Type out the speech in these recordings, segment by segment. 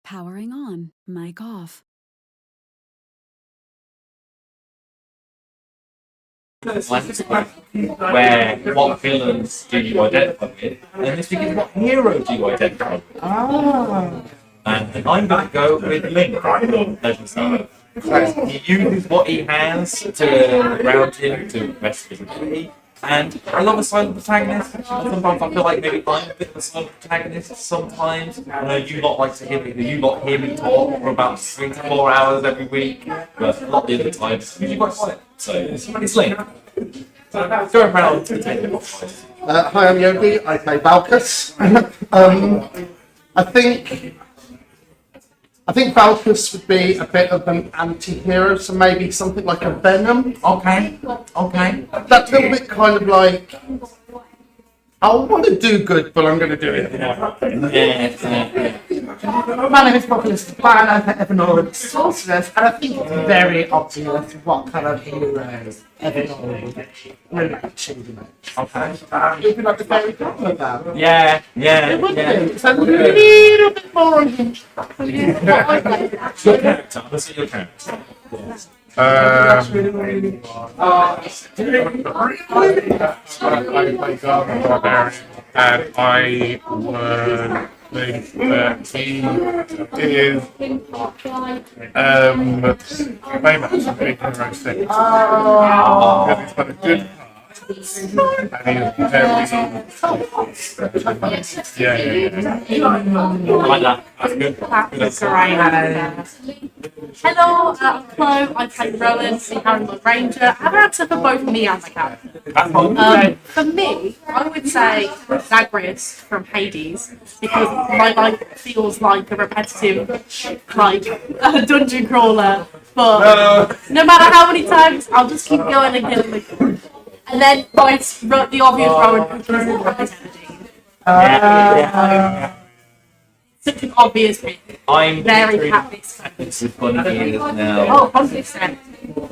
Powering on. Mic off. Where what villains do you identify with, and this begins what hero do you identify with. And I'm going to go with Link. He uses what he has to ground him to the rest of his ability. And I love a silent protagonist. Sometimes I feel like maybe I'm a bit of a silent protagonist. Sometimes I know you lot like to hear me talk for about 3 to 4 hours every week, but a lot of the other times it's usually quite quiet. So it's Link. So go around to take it off. Hi, I'm Yogi. I play Valkus. I think Valkus would be a bit of an anti-hero, so maybe something like a Venom. Okay. That little bit kind of like, I want to do good, but I'm going to do it. My name is Populous, the plan over Evernorth Sorceress, and I think it's very obvious what kind of hero Evernorth would relate to. Okay. It would be like the fairy godmother. Yeah. It would be. It's a little bit more on him. Your character. Let's see your character. I play Garden Barbarian, and I would think that he is famous for being hero six. Because he's got a good heart. And he's very I like that. That's good. That's great. Hello, I'm Chloe. I play Rowan, the Harriman Ranger. I have an answer for both me and my character. For me, I would say Zagreus from Hades, because my life feels like a repetitive, like a dungeon crawler. But no matter how many times, I'll just keep going and killing the. And then the obvious Rowan because such an obvious pick. I'm Very happy. This is funny now. Oh, 100%.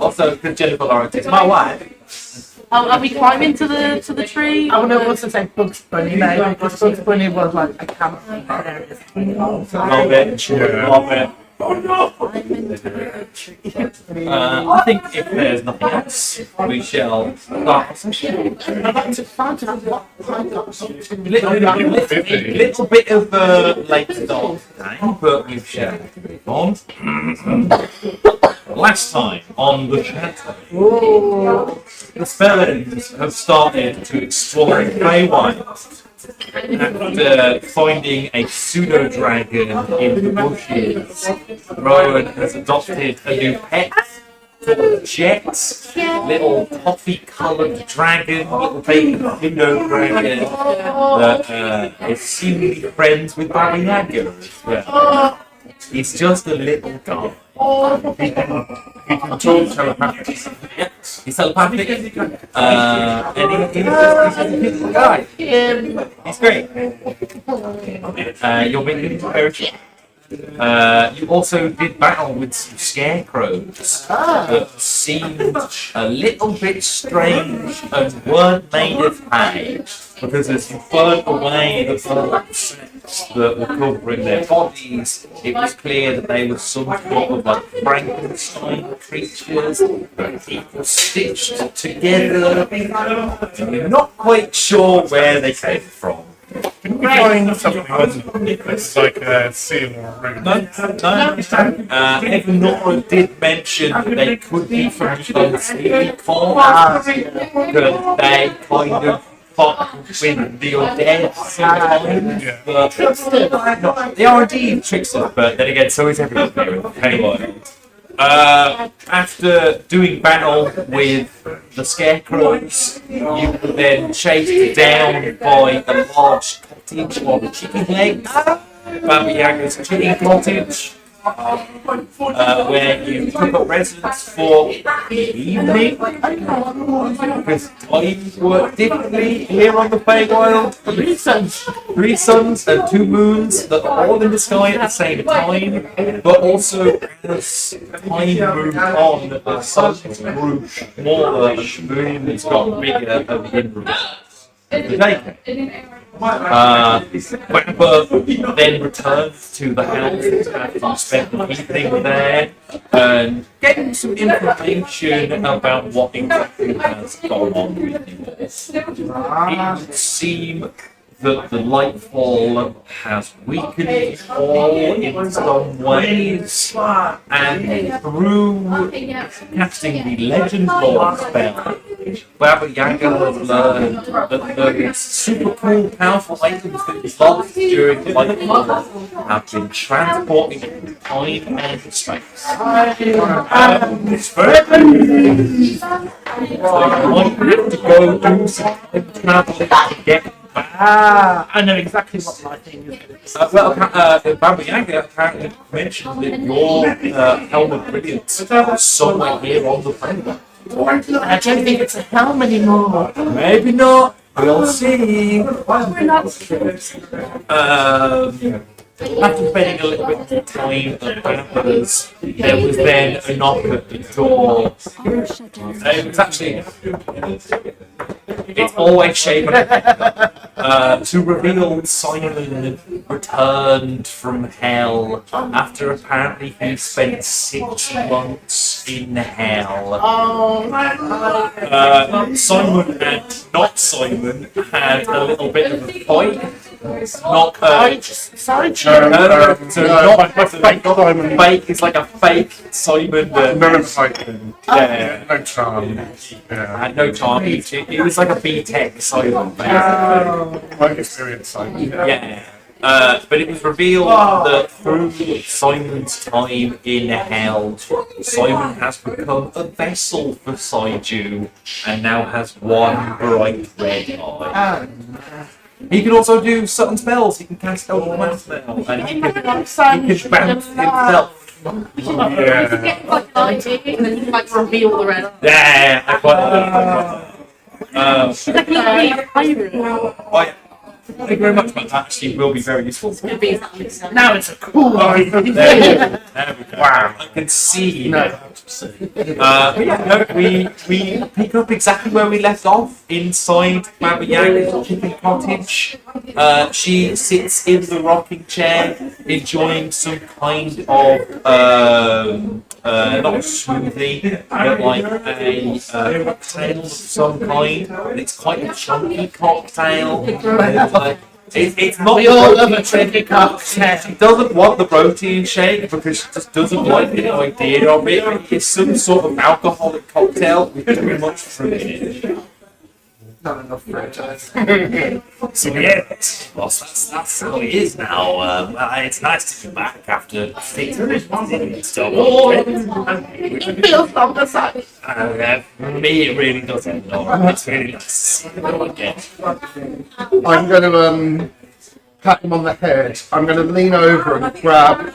Also, because Jennifer Lawrence is my wife. Oh, are we climbing to the tree? I would have also said Bugs Bunny, maybe, because Bugs Bunny was like a camp hilarious. Love it. Oh no! I think if there's nothing else, we shall start the session. I'd like to find out what I got something. Little bit of a late start today, but we shall move on. Last time on the Shattering, the Spellings have started to explore Feywild. After finding a pseudo-dragon in the bushes, Rowan has adopted a new pet called Jet, little toffee-coloured dragon, little baby pseudo-dragon that is seemingly friends with Baba Yaga. Yeah. He's just a little guy. He can talk telepathically. Yeah, he's telepathic. And he's a little guy. He's great. You're making him very cheap. You also did battle with some scarecrows that seemed a little bit strange and weren't made of hay, because as you burned away the bullets that were covering their bodies, it was clear that they were some sort of like Frankenstein creatures that people stitched together, and you're not quite sure where they came from. Can we find something that's like a seal or a ring? No. Evan did mention that they could be from the unseen form, that they kind of fought with the undead sometimes, but they are indeed tricksters, but then again, so is everyone here in the Feywild. After doing battle with the scarecrows, you were then chased down by a large cottage on chicken legs, Baba Yaga's chicken cottage, where you took up residence for the evening, because times work differently here on the Feywild. 3 suns and 2 moons that are all in the sky at the same time, but also as time moved on, the sun grew smaller and the moons got bigger and the influence. The day came. Webber then returns to the house after you spent the evening there and getting some information about what exactly has gone on with you. It would seem that the Lightfall has weakened all in some ways, and through casting the Legend Lore spell, Baba Yaga has learned that those super cool, powerful items that he lost during the Lightfall have been transported through time and space. It's very so you might have to go do some time traveling to get. I know exactly what my thing is going to be. Baba Yaga apparently mentioned that your Helm of Brilliance is somewhere here on the planet. I don't think it's a helm anymore. Maybe not. We'll see. After spending a little bit of time at Bathurst, there was then a knock at the door. It was actually, it's always shapen to reveal Simon returned from hell after apparently he spent 6 months in hell. Simon and not Simon had a little bit of a fight. Not Sorry, fake is like a fake Simon. None of fighting. Yeah, No charm. Yeah. had no charm. It was like a B-Tech Simon. Quite experienced Simon. Yeah. But it was revealed that through Simon's time in hell, Simon has become a vessel for Saiju and now has one bright red eye. He can also do certain spells. He can cast Eldritch Blast now, and he can bounce himself. Yeah. Like lighting and then like reveal the red. Yeah, I quite like that. Thank you very much, but that actually will be very useful. now it's a cool item. There we go. Wow, I can see. We pick up exactly where we left off inside Baba Yaga's chicken cottage. She sits in the rocking chair, enjoying some kind of not a smoothie, but like a cocktail of some kind. And it's quite a chunky cocktail. It's not. We all love a tricky cocktail. She doesn't want the protein shake because she just doesn't like the idea of it. It's some sort of alcoholic cocktail with too much fruit in it. Not enough franchise. So yeah, that's how it is now. It's nice to be back after 6 months in Stockholm. It feels like the same. For me, it really doesn't. No, it's really nice to see them again. I'm going to pat him on the head. I'm going to lean over and grab,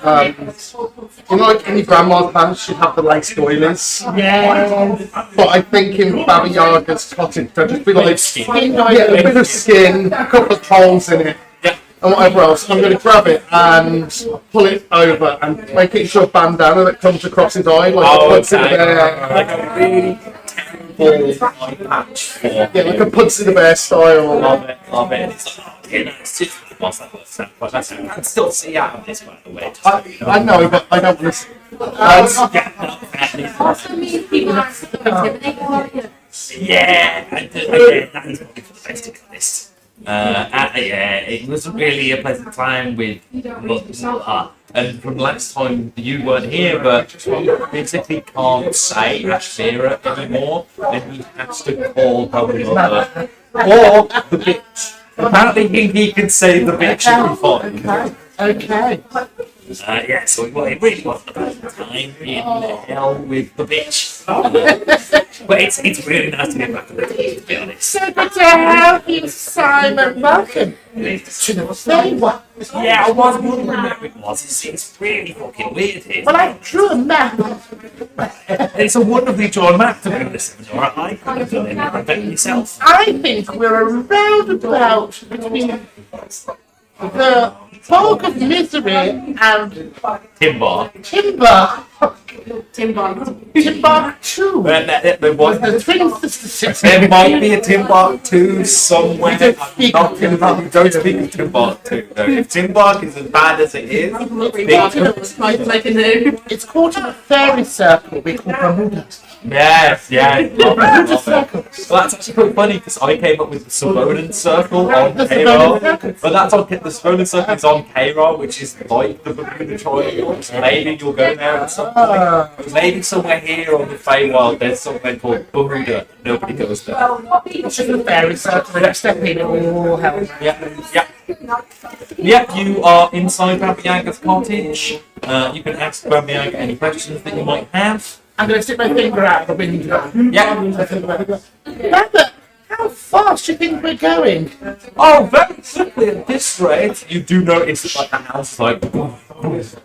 like any grandma's house, she'd have the lace doilies. Yeah. But I think in Baba Yaga's cottage, there'd just be like Skin. a bit of skin, a couple of holes in it, Yeah. and whatever else. I'm going to grab it and pull it over and make it into a bandana that comes across his eye, like a Puds in the Bear. Like a really terrible eye patch for Yeah, like a Puds in the Bear style. Love it. It's like, it's just what's that? I can still see out of this, by the way. I know, but I don't want to. Also means people are intimidated. Yeah, and again, that is probably for the best, to be honest. It wasn't really a pleasant time with and from last time you weren't here, but he physically can't say Ashmira anymore, and he has to call her mother or the bitch. Apparently he can say the bitch in fine. Okay. So it really wasn't a bad time in hell with the bitch. But it's really nice to get back on the team, to be honest. So good to have you, Simon. Welcome to the thing. Yeah, I was wondering where it was. It's really fucking weird here. Well, I drew a map. It's a wonderfully drawn map to be honest. I could have done it better myself. I think we're around about between the Fog of Misery and Timber. Timber. Timbuktu. There was The twin sister city. There might be a Timbuktu somewhere. We don't speak I'm not of gonna- Timbuktu. we don't speak of Timbuktu. No. If Timbuktu is as bad as it is, It's called a fairy circle we call Bermuda. yes, yeah. Bermuda circle. Well, that's actually quite funny because I came up with the Savonin Circle on The K-Roll, Savonin Circle. but that's on the Savonin Circle is on K-Roll, which is like the Bermuda Triangle. So maybe you'll go there at some point. Maybe somewhere here on the Feywild there's something called Bermuda. Nobody goes there. It's just a fairy circle. We don't step in all hell. Yeah. Yep, you are inside Baba Yaga's cottage. You can ask Baba Yaga any questions that you might have. I'm going to stick my finger out the window. Yeah. Baba, how fast do you think we're going? Oh, very quickly at this rate, you do notice that like the house like as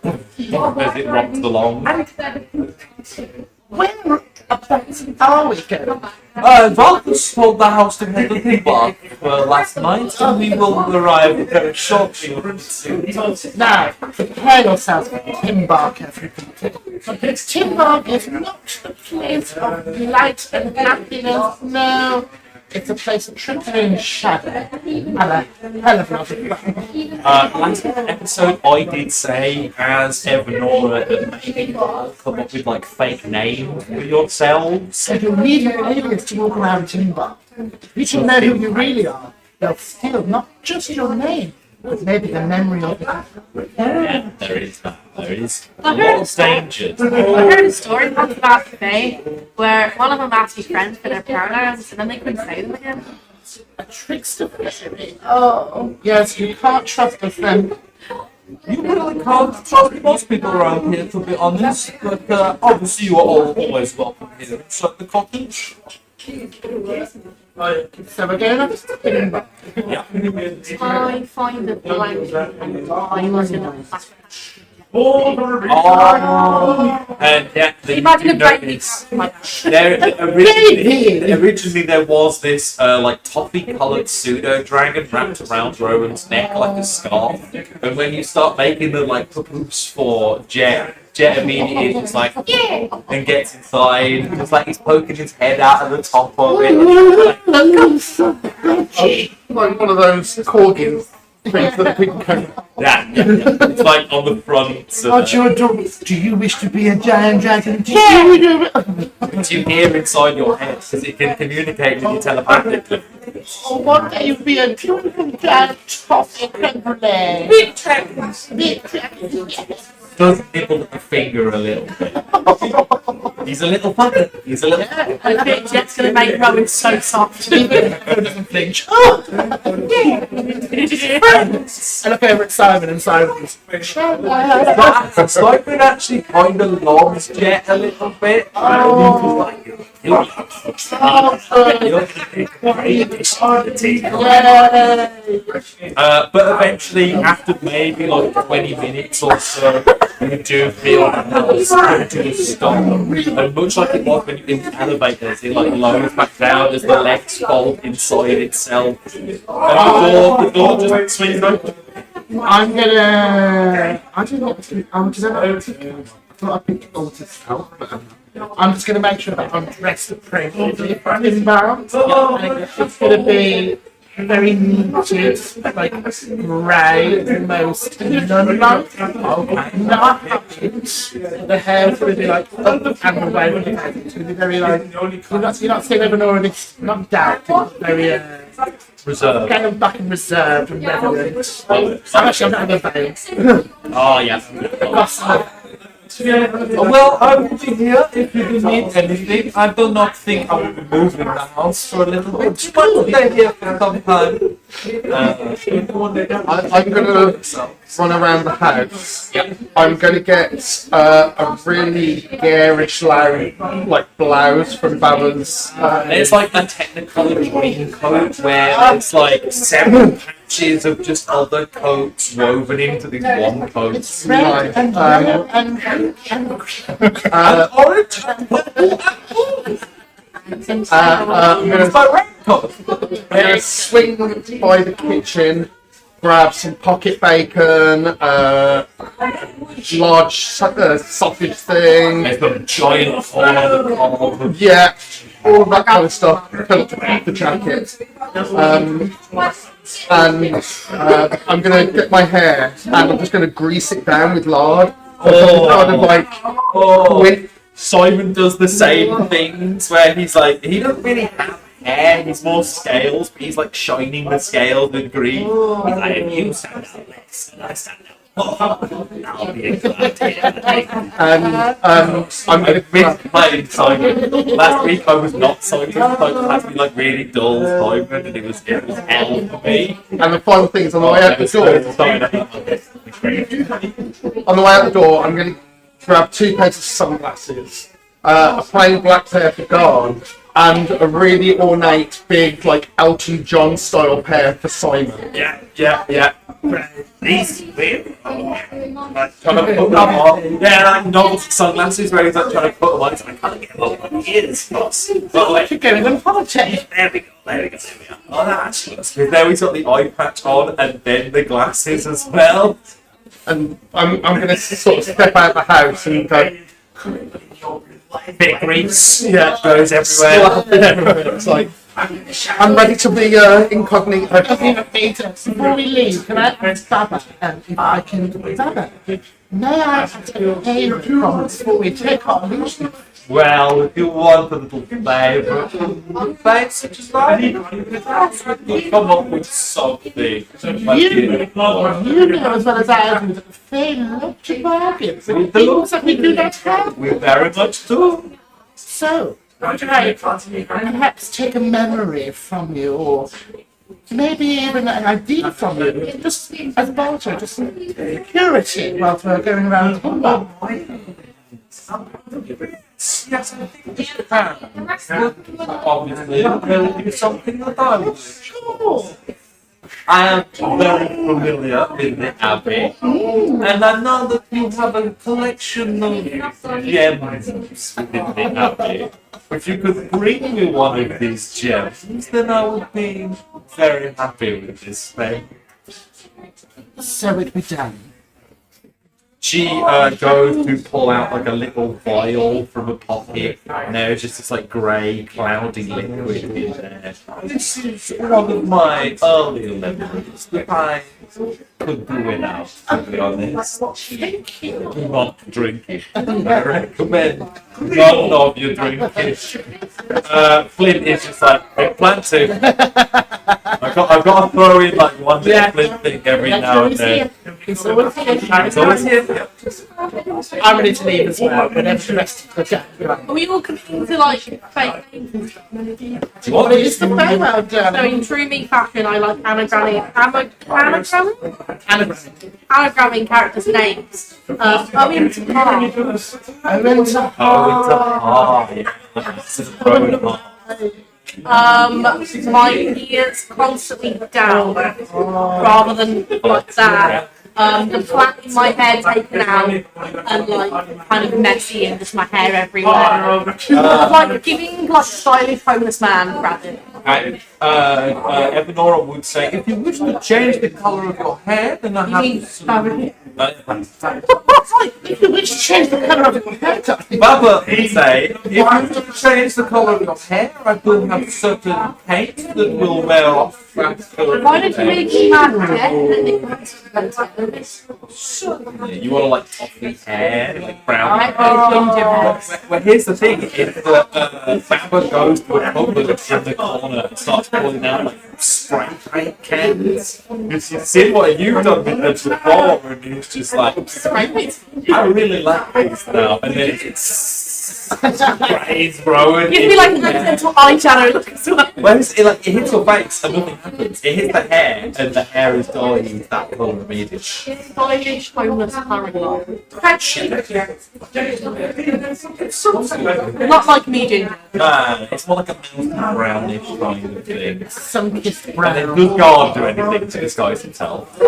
it rocks along. Where are we going? Valkus told the house to head to Timbar last night, and we will arrive very shortly. Now, prepare yourselves for Timbark, everybody. Timbark is not a place of light and happiness, no. It's a place of trickling shadow and a hell of a lot of fun. Last episode, I did say, as Evanora, that maybe you'll come up with like fake names for yourselves. So you'll need an alias to walk around Timbark. People know who you really are. They'll steal not just your name, but maybe the memory of it. Yeah, there is that. There is a lot of dangers. I heard a story about that today where one of them asked his friends for their pronouns and then they couldn't say them again. A trickster fishery. Oh, yes, you can't trust us then. You really can't trust most people around here, to be honest, but obviously you are all always welcome here inside the cottage. So we're going up to Timbark. Yeah. I find it blank and I was in a Oh, and yeah, Imagine you a baby. notice originally there was this like toffee-coloured pseudo dragon wrapped around Rowan's neck like a scarf, and when you start making the like poops for Jet immediately is just like yeah, and gets inside, just like he's poking his head out of the top of it. Like one of those corgis things that people can. Yeah. It's like on the front. What's your dog? Do you wish to be a giant dragon? But you hear inside your head because it can communicate with you telepathically. Or one day you'll be a beautiful giant toffee creme brulee. Big dragons. Big dragon, yes. Does nibble a finger a little bit. He's a little fucker. He's a little. I think Jet's going to make Rowan so soft. Doesn't flinch. Oh! I look over at Simon and Simon's. Simon actually kind of loves Jet a little bit. But eventually, after maybe like 20 minutes or so, you do feel that it's going to stop. And much like it was when you in the elevators, it like lowers back down as the legs fold inside itself. And the door just swings open. I'm gonna. I don't know. I'm just gonna. I thought I picked all to help, but I'm just gonna make sure that I'm dressed appropriately for inbound. And it's gonna be very muted, like grey, most nun-like. Not the hair's gonna be like up and away. It's gonna be very like you're not seeing everyone already. Not doubt, but very. Reserve. Kind of back and reserved and reverent. I'm actually not having a veil. Oh, yes. Well, I will be here if you do need anything. I do not think I will be moving the house for a little bit. But stay here for some time. I'm gonna run around the house. Yep. I'm gonna get a really garish like blouse from Baba's. It's like a technicolor green coat where it's like several patches of just other coats woven into this one coat. It's red and yellow and orange. I'm gonna It's my raincoat. swing by the kitchen, grab some pocket bacon, large sausage thing. There's the giant horn. Yeah, all that kind of stuff. The jacket. And I'm gonna get my hair and I'm just gonna grease it down with lard. Kind of like with. Simon does the same things where he's like, he doesn't really have hair, he's more scales, but he's like shining the scales with green. He's like, you stand out less, and I stand out. I'll be a glad I'm a bit playing Simon. Last week I was not Simon, I had to be like really dull Simon, and it was hell for me. And the final thing is on the way out the door, I'm going to grab 2 pairs of sunglasses, a plain black pair for Garn, and a really ornate, big, like Elton John style pair for Simon. Yeah. These weird. Like trying to put them on. Yeah, like novelty sunglasses where he's like trying to put them on. He's like, I can't get them on my ears, boss. But like, You're going on holiday. there we go. Oh, that actually looks good. There he's got the eye patch on and then the glasses as well. And I'm going to sort of step out of the house and go, Bit of grease, goes everywhere. It's like, I'm ready to be incognito. Before we leave, can I ask Baba if I can... Baba, may I ask a favour from before we take our leave? Well, if you want a little flavour, such as that, you come up with something. You know as well as I do that they love to bargain. Things that we do not have. We very much do. So, could I perhaps take a memory from you, or maybe even an idea from you, just as a barter, just some security whilst we're going around Humber? Yes, I think you can. Obviously, it'll be something that I will. Sure. I am very familiar with the Abbey, and I know that you have a collection of gems within the Abbey. If you could bring me one of these gems, then I would be very happy with this thing. So it be done. She goes to pull out like a little vial from a pocket, and there's just this like grey, cloudy liquid in there. This is one of my earlier memories that I could do without, to be honest. Thank you. Do not drink it. I recommend none of you drink it. Flint is just like, I plan to. I've got to throw in like one little Flint thing every now and then. It's always here. It's always here. I'm ready to leave as well, whenever the rest of the day. Are we all coming to like fake names? Do you want It's the farewell, So darling. in true me fashion, I like anagramming characters' names. Owen to Carl. I went to My ears constantly down, rather than like that. The plait in my hair taken out, and like kind of messy, and just my hair everywhere. Like giving like stylish homeless man rather. And Evanora would say, if you wish to change the colour of your hair, then I You have mean Barry? If you wish to change the colour of your hair, darling. Baba would say, if you wish to change the colour of your hair, I will have certain paint that will wear off. Why don't you make me mad You want to like puffy hair, like brown hair. I Well, here's the thing: is that Baba goes to a cupboard in the corner and starts pulling out like spray paint cans. Because you've seen what you've done with them before, and it's just like, I really like these now, and then it's sprays, bro. And Give me like an accidental eyeshadow look as well. well, it hits your face and nothing happens. It hits the hair, and the hair is dyed that colour immediately. Stylish homeless current. Not like me, Ginger. Nah, it's more like a milky brownish kind of thing. Sun-kissed And brown. then does God do anything to disguise himself?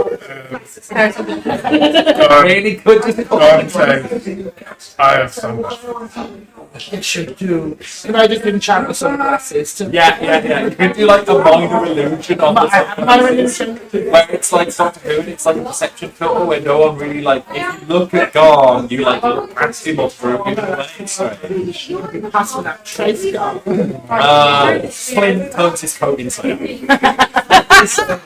Really good. Don't say I have sunglasses. It should do. Can I just enchant the sunglasses? Yeah. You can do like a minor illusion on the Minor illusion. where it's like Doctor Who and it's like a perception filter where no one really like if you look at Garn, you like look past him or through him in a way. So Pass with that trace gun. Flynn turns his coat inside out.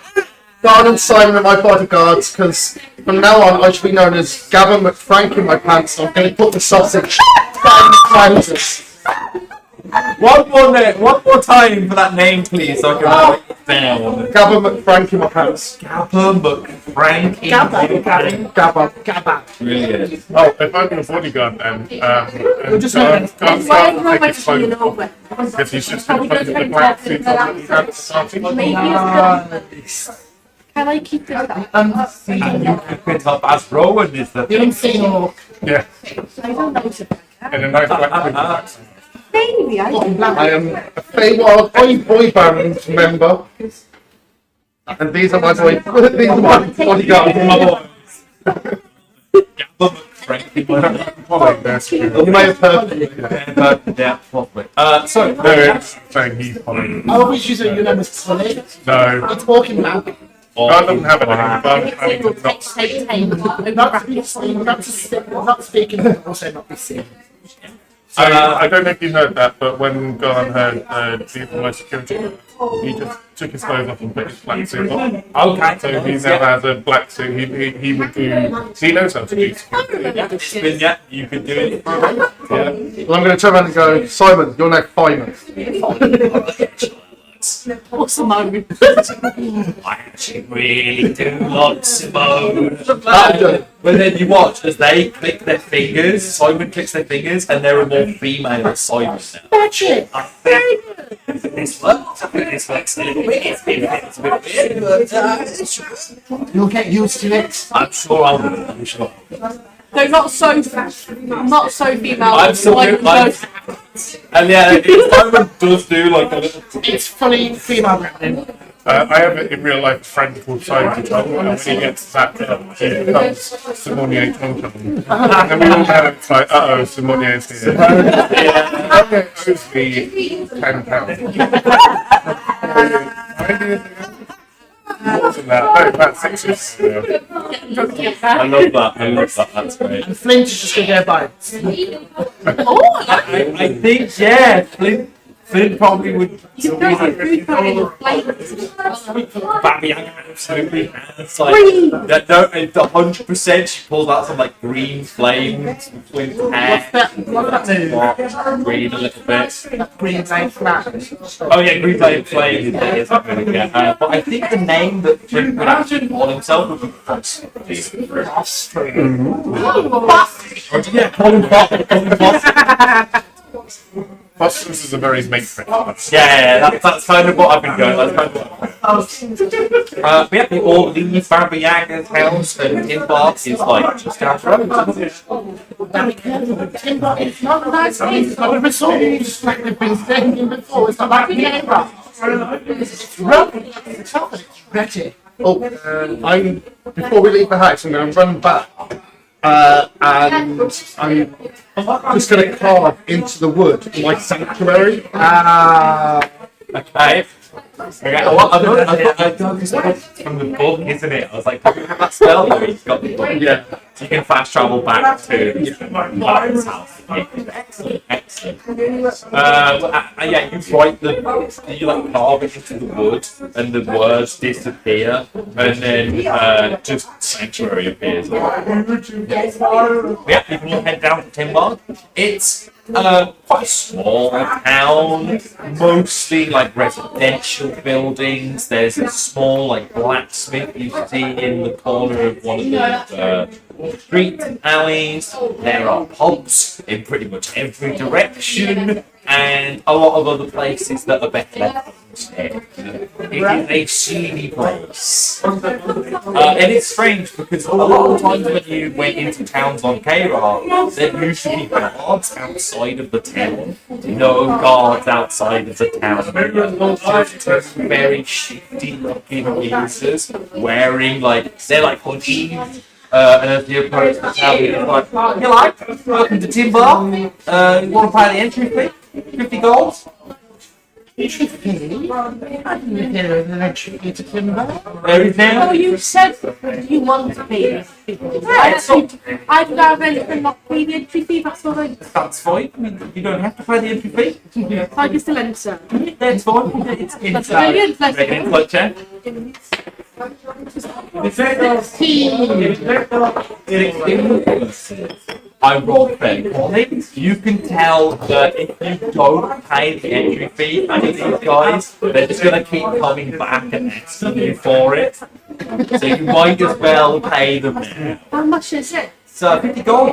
Guard and Simon are my bodyguards because from now on I should be known as Gavin McFrank in my pants. So I'm going to put the sausage down the trousers. One more time for that name, please, so I can write it down. Gavin McFrank in my pants. Gabba McFrank. Gabba. Brilliant. Oh, if I'm your bodyguard then, We'll just can't Why everyone take went his to you clothes know off. If he's just Probably going to goes put the very black top suit to on the and starting. Maybe can I keep this up? And you pick it up as Rowan is the The unseen orc. Yeah, I don't know if I in a nice black suit. accent. Maybe I can. I am a Feywild boy band member. And these are my bodyguards. Gabba McFrank. Following their skin. You may have heard me. Yeah, probably. So, No, it's saying he's following. I always use a name as Tully. No, It's walking map. God doesn't have anything. I'm planning to not. Not speaking, but also not be seen. So, I don't know if you heard that, but when Garn heard these are my security guards, he just took his clothes off and put his black suit on. okay. So he now has a black suit. He would do. He knows how to do security. Yeah, you can do it. Yeah. Well, I'm going to turn around and go, Simon, you're now fireman. What's the moment? I actually really do like Simone. But then you watch as they click their fingers, Simon clicks their fingers, and they're a more female Simon now. Magic! I think this works. I think this works a little bit. It's a bit weird, but You'll get used to it. I'm sure I will. I'm sure. No, not so female. I'm still like like, and yeah, Simon does do like a little. It's fully female branding. I have in real life a friend called Simon Tom, and when he gets that, he becomes Simonier Tom Tom. And we all know it's like, Simonier's here. Okay, owes me £10. More than that, no, about 6 years. Yeah. I love that. That's great. And Flint is just going to go by. I think yeah, Flint probably would. You know how food probably Baba Yaga absolutely has like that. No, 100%. She pulls out some like green flames with Flint's hair. What's that move? Green a little bit. Green line flat. Oh yeah, green flame is really good. But I think the name that Flint would actually call himself would be Foss. Yeah, call him Foss. Plus, is a very mate friend. Yeah, that's kind of what I've been going. That's kind of what we all leave Baba Yaga's house, and Timbar is like just down the road. Timber is not a nice place. It's not a resort. Just like we've been saying before. It's not like Timber. It's rugged. It's tough. It's ready. I'm before we leave the house, I'm going to run back, and I'm just going to carve into the wood my sanctuary. Okay. Okay, I thought this was from the book, isn't it? I was like, do you have that spell? No, he's got the book. Yeah. So you can fast travel back to Martin's house. Excellent, excellent. Yeah, you write you like carve it into the wood, and the words disappear, and then just sanctuary appears. Yeah, you can head down to Timbar. It's quite a small town, mostly like residential buildings. There's a small like blacksmith you see in the corner of one of the street alleys. There are pubs in pretty much every direction, and a lot of other places that are better left there. It is a seedy place. And it's strange because a lot of times when you went into towns on K-Rock, there used to be guards outside of the town. No guards outside of the town. Just very shifty looking users wearing they're like hoodies. And as you approach the town, you're like, welcome to Timber. You want to pay the entry fee? 50 gold? Entry fee? I didn't hear of an entry fee to Timber. There is now. Oh, you said you want to pay. I'd rather anything not pay the entry fee, that's all right. That's fine. I mean, you don't have to pay the entry fee. I can still enter. That's fine. It's That's brilliant. Let's Make an insight check. Ironically, you can tell that if you don't pay the entry fee, and these guys, they're just going to keep coming back and asking you for it. So you might as well pay them now. How much is it? So 50 gold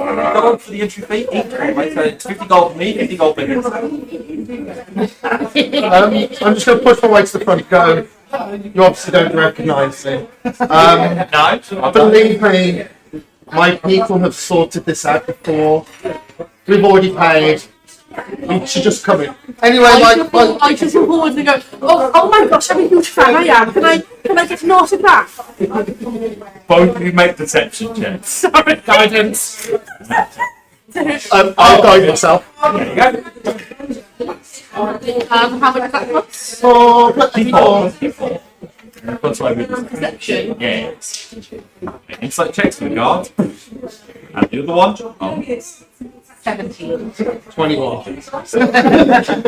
for the entry fee each. Right? So it's 50 gold for me, 50 gold for him. I'm just going to push my way to the front and go. You obviously don't recognise me. No, Believe me, my people have sorted this out before. We've already paid. You should just come in. Anyway, I just move forward and go, oh my gosh, I'm a huge fan, I am. Can I get an autograph? both of you make deception checks. Sorry, guidance. I'll guide myself. There you go. How much does that cost? For People. That's why we Deception. yes. Insight checks for the guard. And the other one. Oh. 17. 21.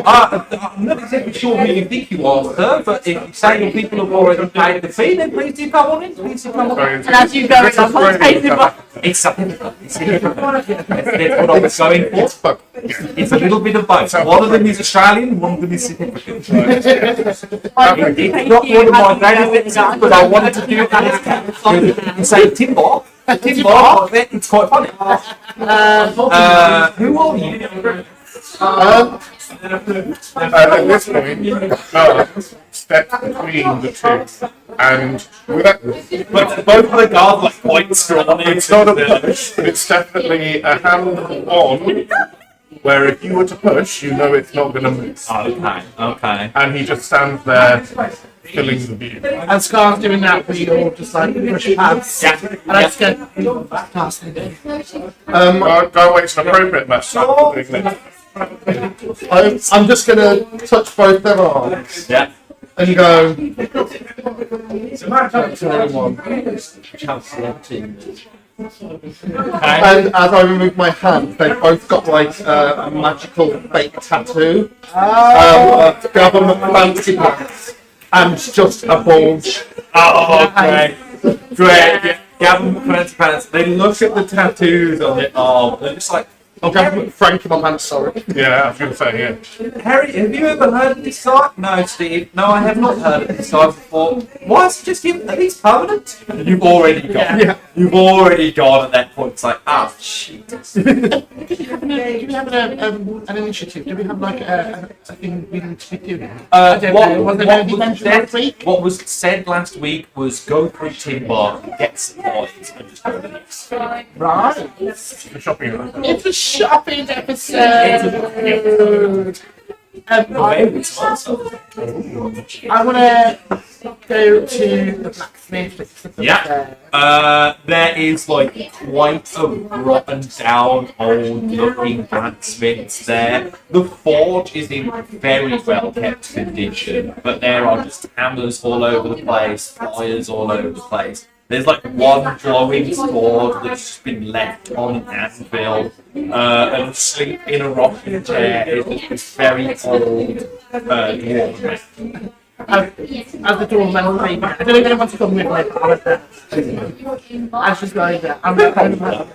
I'm not exactly sure who you think you are, sir, but if you say your people have already paid the fee, then please do come on in. Please do come on in. And as you go, it's like, I'll take the book. It's something. That's what I was going for. It's a little bit of both. One of them is Australian, one of them is significant. It's not one of my benefits, but I wanted to do that. You say Timber. Timber, it's quite funny. Who are you? At this point, step between the two, and But both of the guards like quite strong. it's not a push, it's definitely a hand on, where if you were to push, you know it's not going to move. Okay. And he just stands there, filling the view. And Scar's doing that, we all just like push past. Yeah. And I just go, past the Go away, it's an appropriate match. So I'm doing this. I'm just going to touch both their arms Yeah. and go. Okay. And as I remove my hand, they've both got like a magical fake tattoo. Government fancy pants. And just a bulge. Oh, great. Yeah. Gavin Fancy Pants, they look at the tattoos on the arm. They're just like, Oh, government Frankie my pants, sorry. Yeah, I was going to say, yeah. Harry, have you ever heard of this guy? No, Steve. No, I have not heard of this guy before. Why is it just him? Are these permanent? You've already gone. Yeah. You've already gone at that point. It's like, ah, shit. Do we have an initiative? Do we have like a thing we need to be doing? What was said last week was go through Timber, get supplies, and just go to the next. Right. The shopping. It's a shopping episode. I want to go to the blacksmith. Yeah. There is like quite a rotten down old looking blacksmith there. The forge is in very well kept condition, but there are just hammers all over the place, fires all over the place. There's like one glowing sword that's just been left on an anvil, and asleep in a rocking chair is just this very old dwarf. As the doorman, I don't know if anyone wants to come with me. As she's going there, I'm going to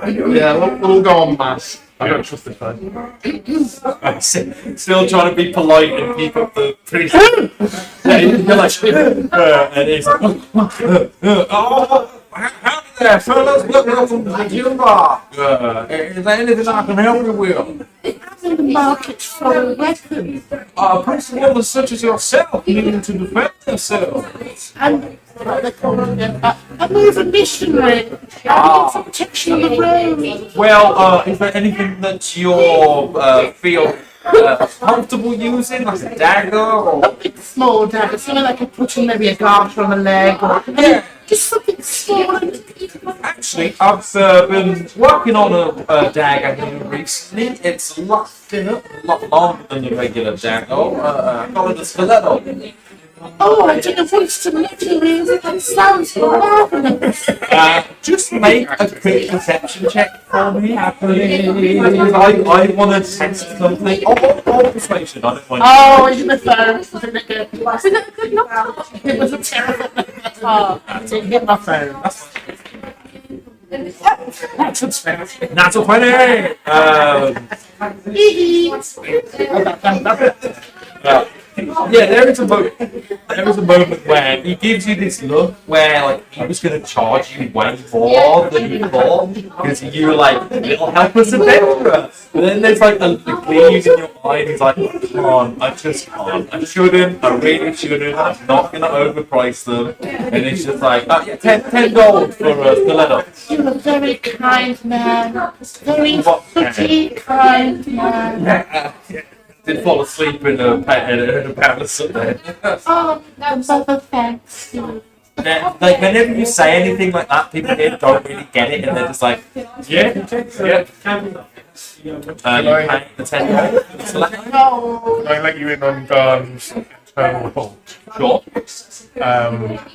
Yeah, we'll go on mass. I don't trust this guy. Still trying to be polite and keep up the priest. You're like, and he's like, oh, howdy there, fellas. Welcome to the Timber. Is there anything I can help you with? the market for a weapon. Principal such as yourself needing to defend yourself. And what they call it, I'm more of a missionary. I need some protection on the road. Well, is there anything that you feel comfortable using, like a dagger or? A big small dagger, something I could put in maybe a garter on the leg, or just something small. Actually, I've been working on a dagger here recently. It's a lot thinner, a lot longer than the regular dagger. I call it a stiletto. Oh, I don't know what stiletto is. That sounds marvelous. Just make a quick perception check for me, because I want to test something. Oh, persuasion. I don't mind. Oh, it's the phone. Isn't it good? Was it a good number? It was a terrible. Oh, it hit my phone. That's a terrible. Natural 20! Yeah, there is a moment where he gives you this look where like he was going to charge you way more than you thought because you were like little helpless adventurer. But then there's like a gleam in your eye and he's like, I can't, I just can't, I shouldn't, I really shouldn't, I'm not going to overprice them. And it's just like, oh yeah, 10 gold for a stiletto. You're a very kind man. Very pretty kind man. Yeah. Did fall asleep in a palace up there. Oh, mother, thanks. Like whenever you say anything like that, people here don't really get it, and they're just like, yeah. You pay the 10 gold. Oh, I let you in on Garn's internal report. Sure.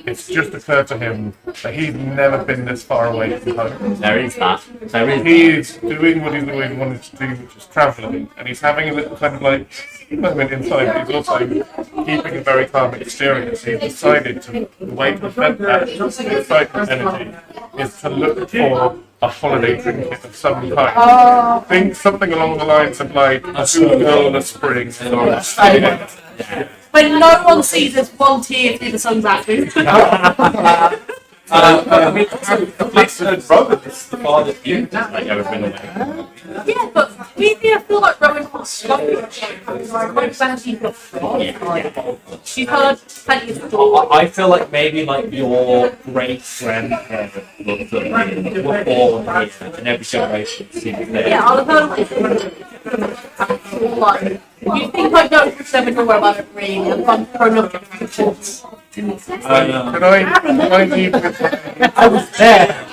It's just occurred to him that he's never been this far away from home. There is that. There is. He's doing what he's always wanted to do, which is travelling, and he's having a little kind of like moment inside, but he's also keeping a very calm exterior. So he's decided to, the way to prevent that excitement energy is to look for a holiday trinket of some kind. Think something along the lines of like a girl in a spring or When no one sees us, one tear through the sun's acting. I mean, also, the place that Roman is the farthest you've ever been away. Yeah, but maybe I feel like Rowan was slow. She's heard plenty of stories. I feel like maybe like your great grandparents looked at me were born here, and every generation seems there. Yeah, I'll have heard you think I don't remember about it really, and I'm grown up pictures. Can I leave with I was there.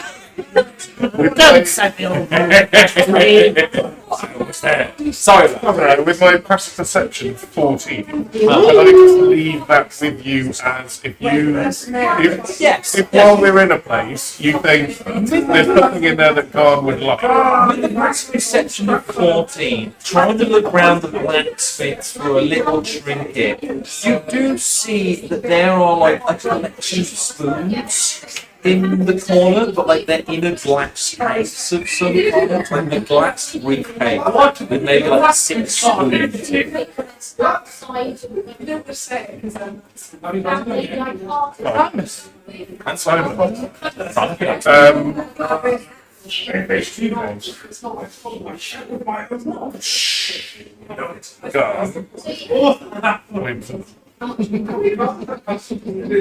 don't say me all. I was there. Sorry about that. with my passive perception of 14? I'd like to leave that with you as if while we're in a place you think there's nothing in there that God would like. With the passive perception of 14, trying to look around the blacksmiths for a little trinket, you do see that there are like a collection of spoons in the corner, but like they're in a glass case of some kind, like a glass briefcase with maybe like 6 spoons in it. And Simon.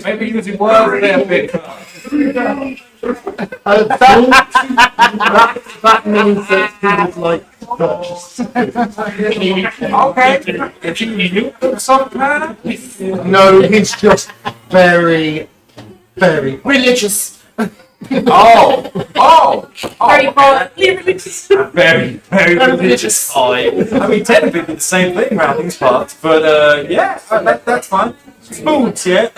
Maybe using words there, big. That means that he would like purchase. Okay. If you knew some kind. No, he's just very, very Religious. Very religious. Very religious. I mean, technically the same thing around these parts, but yeah, that's fine. Spoons, yeah.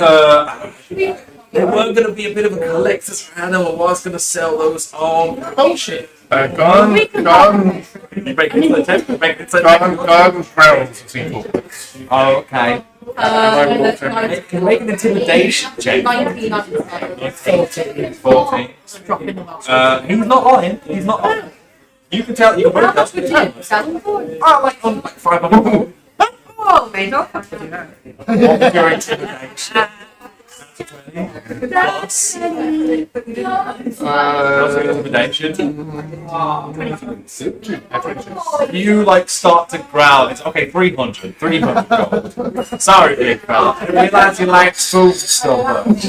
They were going to be a bit of a collector's item. I was going to sell those. Oh, bullshit. Gone. You break into the tent. Gone pounds as he calls it. Oh, okay. Make an intimidation check. 19. 14. He's not on it. He's not on it. You can tell. You can work that. Oh, like on like 500. Oh, mate, not Your intimidation. Plus. Intimidation. You like start to growl. It's okay. 300 gold. Sorry, big fella. I realize you like food so much.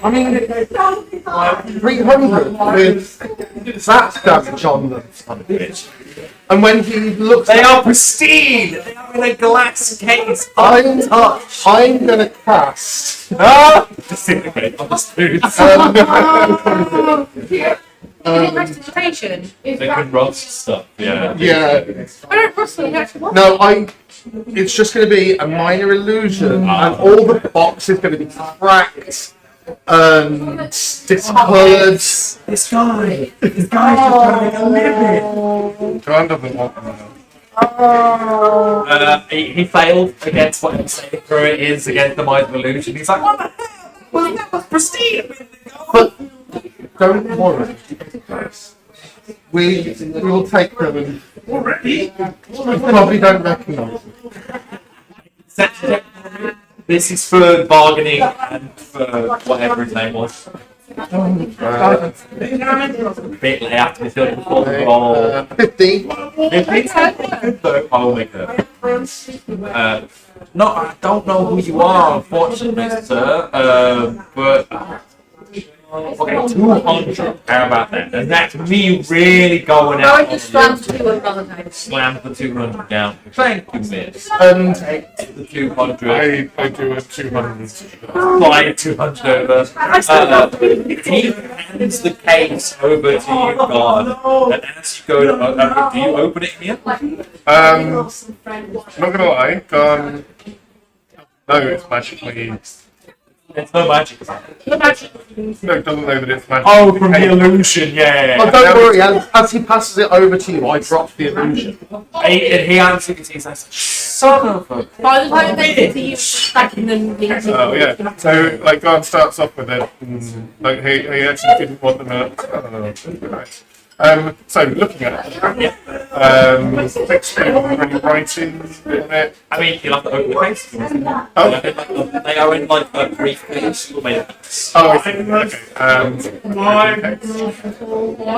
I mean, 300 with that damage on them. And when he looks They are pristine! They are in a glass case. I'm gonna cast. Disintegrate on the spoons. Representation. They can rust stuff, yeah. Yeah. I don't rustle, you actually want. No, it's just going to be a minor illusion, and all the box is going to be cracked and discoloured. This guy's just trying to make a living. John doesn't want them. He failed against whatever saving throw it is against the mind of illusion. He's like, what the hell? Well, that was pristine. But don't worry. We will take them and Already? we probably don't recognise them. This is for bargaining and for whatever his name was. A bit late after we filled before the roll. 50. I'll make that. No, I don't know who you are, unfortunately, sir. But okay, 200. How about that? And that's me really going out. I just slammed 200 Slam the 200 down. Thank you, miss. And Take the 200. I do a 200. Fly 200 over. He hands the case over to you, God. And as you go to do you open it here? Not gonna lie, no, it's magically. It's no magic. No, it doesn't know that it's magic. Oh, from the illusion, yeah. oh, don't worry, as he passes it over to you, I drop the illusion. He answers it, he's like, son of a... By the time they get to you, stacking them. Oh yeah. So like Garn starts off with it. Like he actually didn't want them out. Right. So looking at it, explain any writing in it. I mean, you'll have to open the case. Oh, They are in like a briefcase. Or maybe oh, I think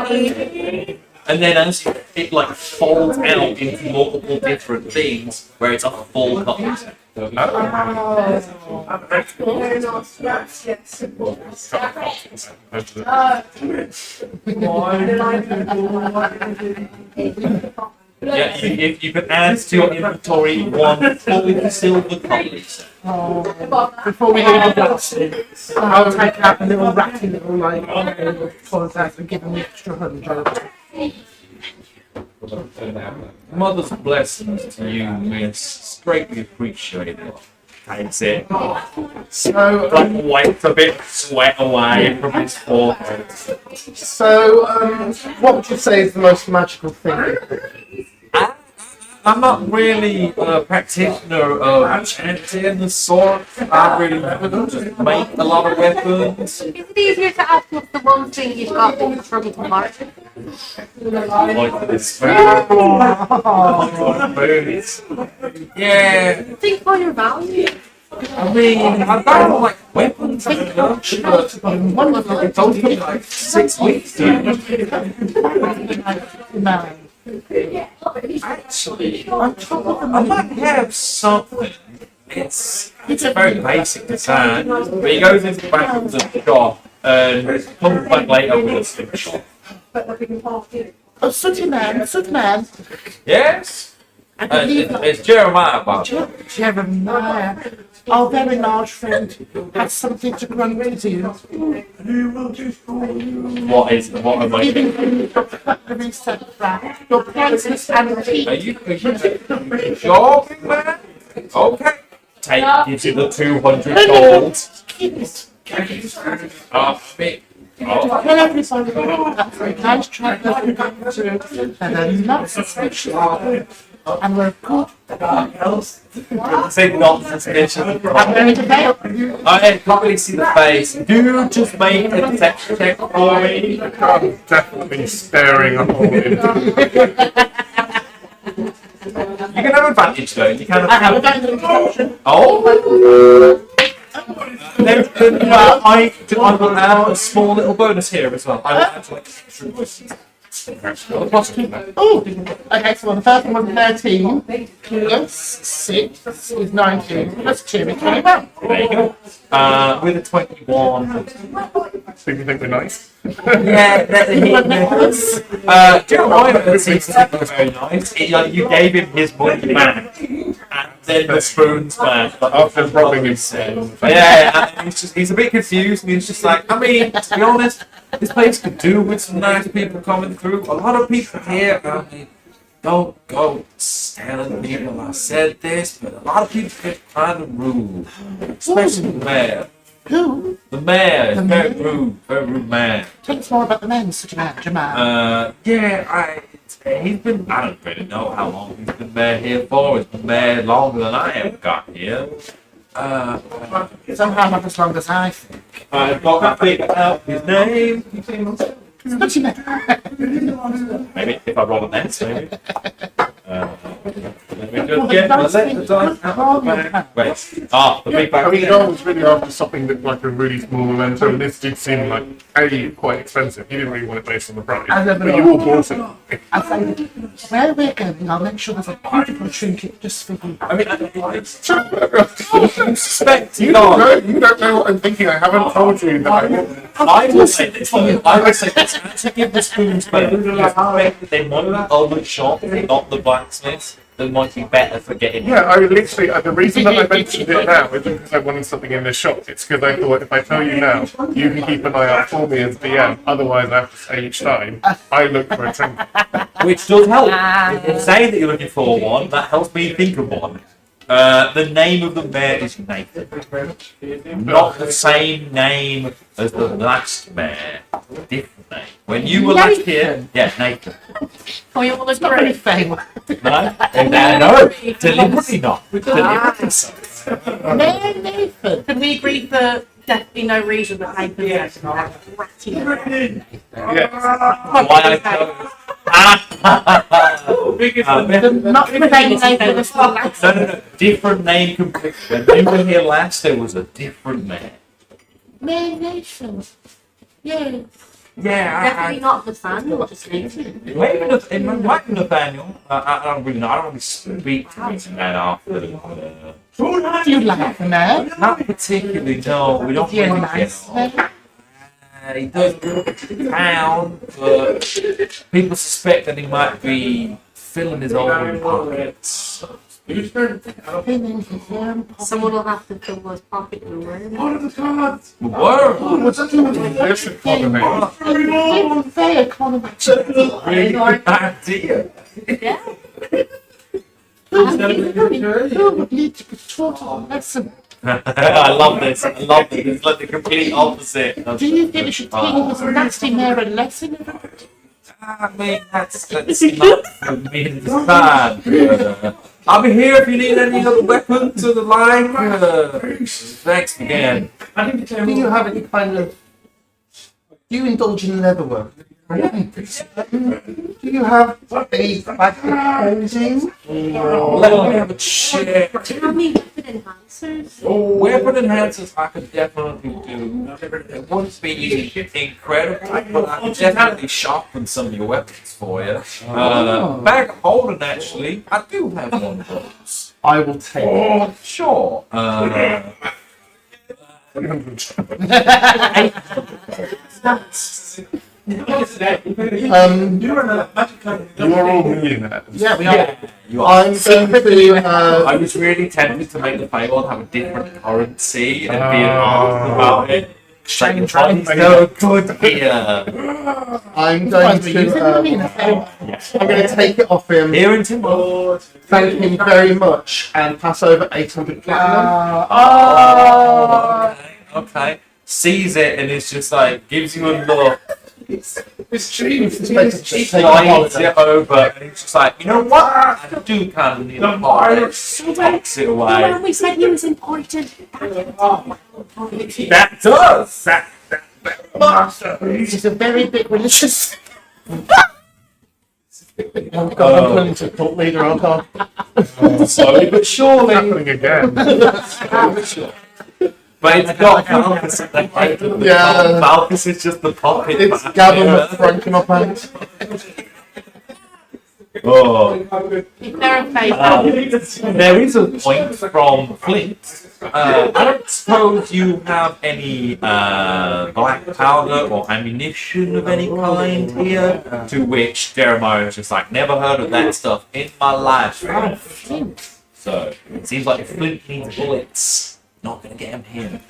okay. and then as it like folds out into multiple different things, where it's a full copy set. Yeah, you can add to your inventory one fully silver copy set. Before we leave the blasting, I'll take out a little ratty little like toilet out and give him the extra 100. Mother's blessings to you, miss. Greatly appreciated. Takes it. So, Like wipes a bit of sweat away from his forehead. So, what would you say is the most magical thing? I'm not really a practitioner of chanting the sword. I really just make a lot of weapons. Is it easier to ask what's the one thing you've got that you struggle to market? Like this food. Yeah, Think for your value. I mean, I've got like weapons and such, but it's only like 6 weeks to actually, I might have something. It's a very basic design, but he goes into the back of the shop and comes back later with a slingshot. oh, sooty man. Yes? I believe It's Jeremiah, Bob. Jeremiah, our very large friend, has something to grunt to you. What am I Giving doing? you your cutlery set back, your priceless antique. Are you joking, man? Okay. Gives you the 200 gold. Keep it. Oh, bit. Oh. Tell everybody that for a nice traveller we're going to, that they're not suspicious, and we're good. Say not suspicious. I'm going to bail. I can't really see the face. Do just make a deception check for me. I'm definitely staring a hole into You can have advantage though. You can I have a band of deception. Oh! I will add a small little bonus here as well. I will add like Oh, okay, so the first one was 13, plus 6 is 19, plus 2 is 21. There you go. With a 21. So you think we're nice? Yeah, Jeremiah seems to be very nice. You gave him his money back, and then the spoons back. After robbing him. Yeah, and he's a bit confused, and he's just like, I mean, to be honest, this place could do with some nice people coming through. A lot of people here, I mean, don't go telling people I said this, but a lot of people get kind of rude, especially the mayor. Who? The mayor is very rude man. Tell us more about the men, Sir Jamal. He's been, I don't really know how long he's been mayor here for. He's been mayor longer than I ever got here. Somehow not as long as I think. I've got to figure out his name. What's your name? Maybe if I roll an S, maybe. Let me just get my letter done out of the bag. Wait. The big I bag. mean, I was really after something that like a really small memento, and this did seem like quite expensive. You didn't really want it based on the price, but you all bought it. I say, where we're going, I'll make sure there's a beautiful trinket just for you. I mean, you suspect You don't know what I'm thinking. I haven't told you that I will. I will say this. I will say this. To give the spoons back, you expect that they might be other shops, not the blacksmiths, that might be better for getting. Yeah, I literally, the reason that I mentioned it now isn't because I wanted something in this shop. It's because I thought if I tell you now, you can keep an eye out for me as DM. Otherwise, I have to say each time, I look for a trinket. Which does help. If you say that you're looking for one, that helps me think of one. The name of the mayor is Nathan. Not the same name as the last mayor. Different name. When you were last here, Nathan. Oh, you want to It's not very famous. No, no, deliberately not. Deliberately so. Nathan. Can we agree for definitely no reason that Nathan is ratty? Why I chose. Not the same Nathan as the last. No. Different name completely. When you were here last, there was a different man. Nathan. Yes. Yeah, Definitely not Nathaniel, just Nathan. it might be Nathaniel. I don't really know. I don't really speak to this man often. Do you like the man? Not particularly, no. We don't Is he a really nice get man? He does go to town, but people suspect that he might be filling his own pockets. Someone will have to fill those pockets with worms. Whoa! What's that doing with this economy? Very economy. Really good idea. Yeah. Who would need to be taught a lesson? I love this. I love this. It's like the complete opposite. Do you think we should take this nasty mayor a lesson? I mean, that's not for me to decide. I'll be here if you need any other weapons or the like. Thanks again. Do you have any kind of... Do you indulge in leather work? Do you have any packaging? Let me have a check. Do you have any weapon enhancers? Weapon enhancers I could definitely do. It wouldn't be incredible, but I could definitely sharpen some of your weapons for you. Bag of holding, actually, I do have one of those. I will take it. Sure. You are all millionaires. Yeah, we are. You are. I'm going to... I was really tempted to make the payroll have a different currency and be honest about it. Second try, so good here. I'm going to take it off him, Here in Timor. thank him very much, and pass over 800 platinum. Okay. Sees it and it's just like gives you a look. It's cheap. He slides it over and it's just like, you know what? I do kind of need a part. Takes it away. When we said he was important, That does. That It's a very big religious. I'm going to cult leader, aren't I? slowly but surely. Happening again. But it's got Malchus at the head of the Yeah. top. Malchus is just the puppet. It's master. Gavin McFrank in my pants. Oh. If they're a favourite. There is a point from Flint. I don't suppose you have any black powder or ammunition of any kind here? To which Jeremiah is just like, never heard of that stuff in my life. So, it seems like if Flint needs bullets, not gonna get him here.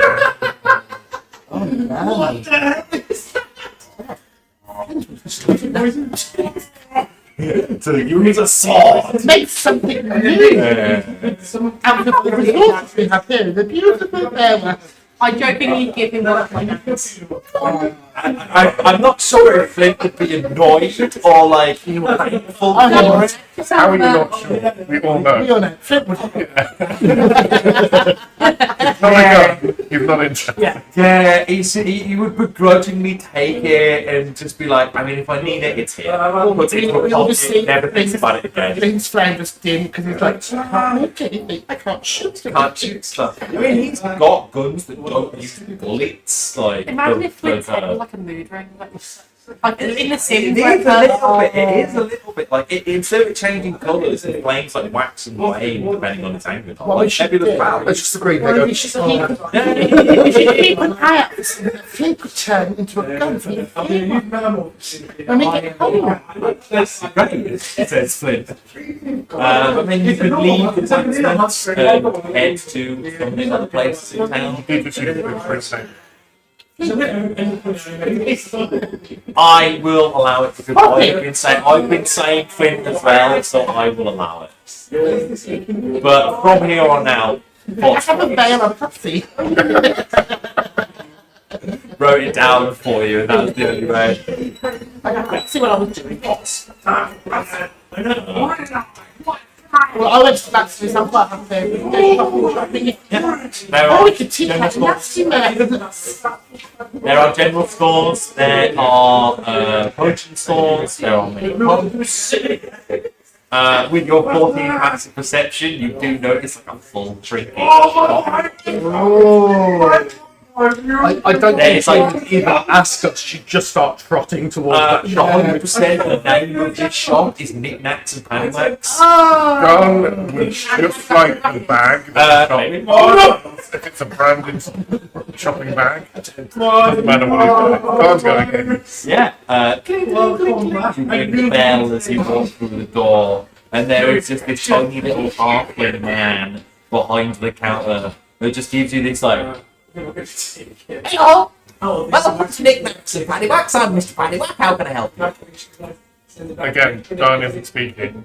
So use a sword. Make something new out of the resources we have here. The beautiful bear. I jokingly give him one of my notes. I'm not sure if Flint would be annoyed or like thankful. I know. How are you not sure? We all know. We all know. Flip would Not a gun. He's not interested. Yeah, he would begrudgingly take it and just be like, I mean, if I need it, it's here. Puts it in a pocket, never thinks about it again. Flint's flame just dim because he's like, I can't make anything. I can't shoot stuff. Can't shoot stuff. I mean, he's got guns that don't use bullets. Like, Imagine if Flint's head was like a mood ring. Like in the Sims. It is a little bit. It is a little bit like instead of changing colours, it flames like wax and wane depending on its angle. What we Like should nebulous do- powder. Let's just agree. Well, They we should go, keep an eye out for something that Flint could turn into a gun for you. When we get home. Great, it says Flint. But then you could leave the continent and head to some of the other places in town. He could shoot him for a second. I will allow it because I've been saying Flint as well, so I will allow it. But from here on out, I have a veil I can't see. wrote it down for you, and that was the only way. I can't see what I was doing. Well, I went to the blacksmith. I'm quite happy. There Oh, are we could teach general that stores. nasty man. There are general stores. There are potion stores. There are many pubs. With your 14 passive perception, you do notice like a full trinket shop. I don't think I would even ask us. She'd just start trotting towards that shop. 100% the name of this shop is Knickknacks and Paddywhacks. Gun would just like the bag. If it's a branded shopping bag, doesn't matter what it's like. Gun's going in. Yeah, you ring the bell as you walk through the door, and there is just this tiny little halfling man behind the counter that just gives you this like, hello, welcome to Knickknacks and Paddywhacks. I'm Mr. Paddywhack. How can I help you? Again, Gun isn't speaking.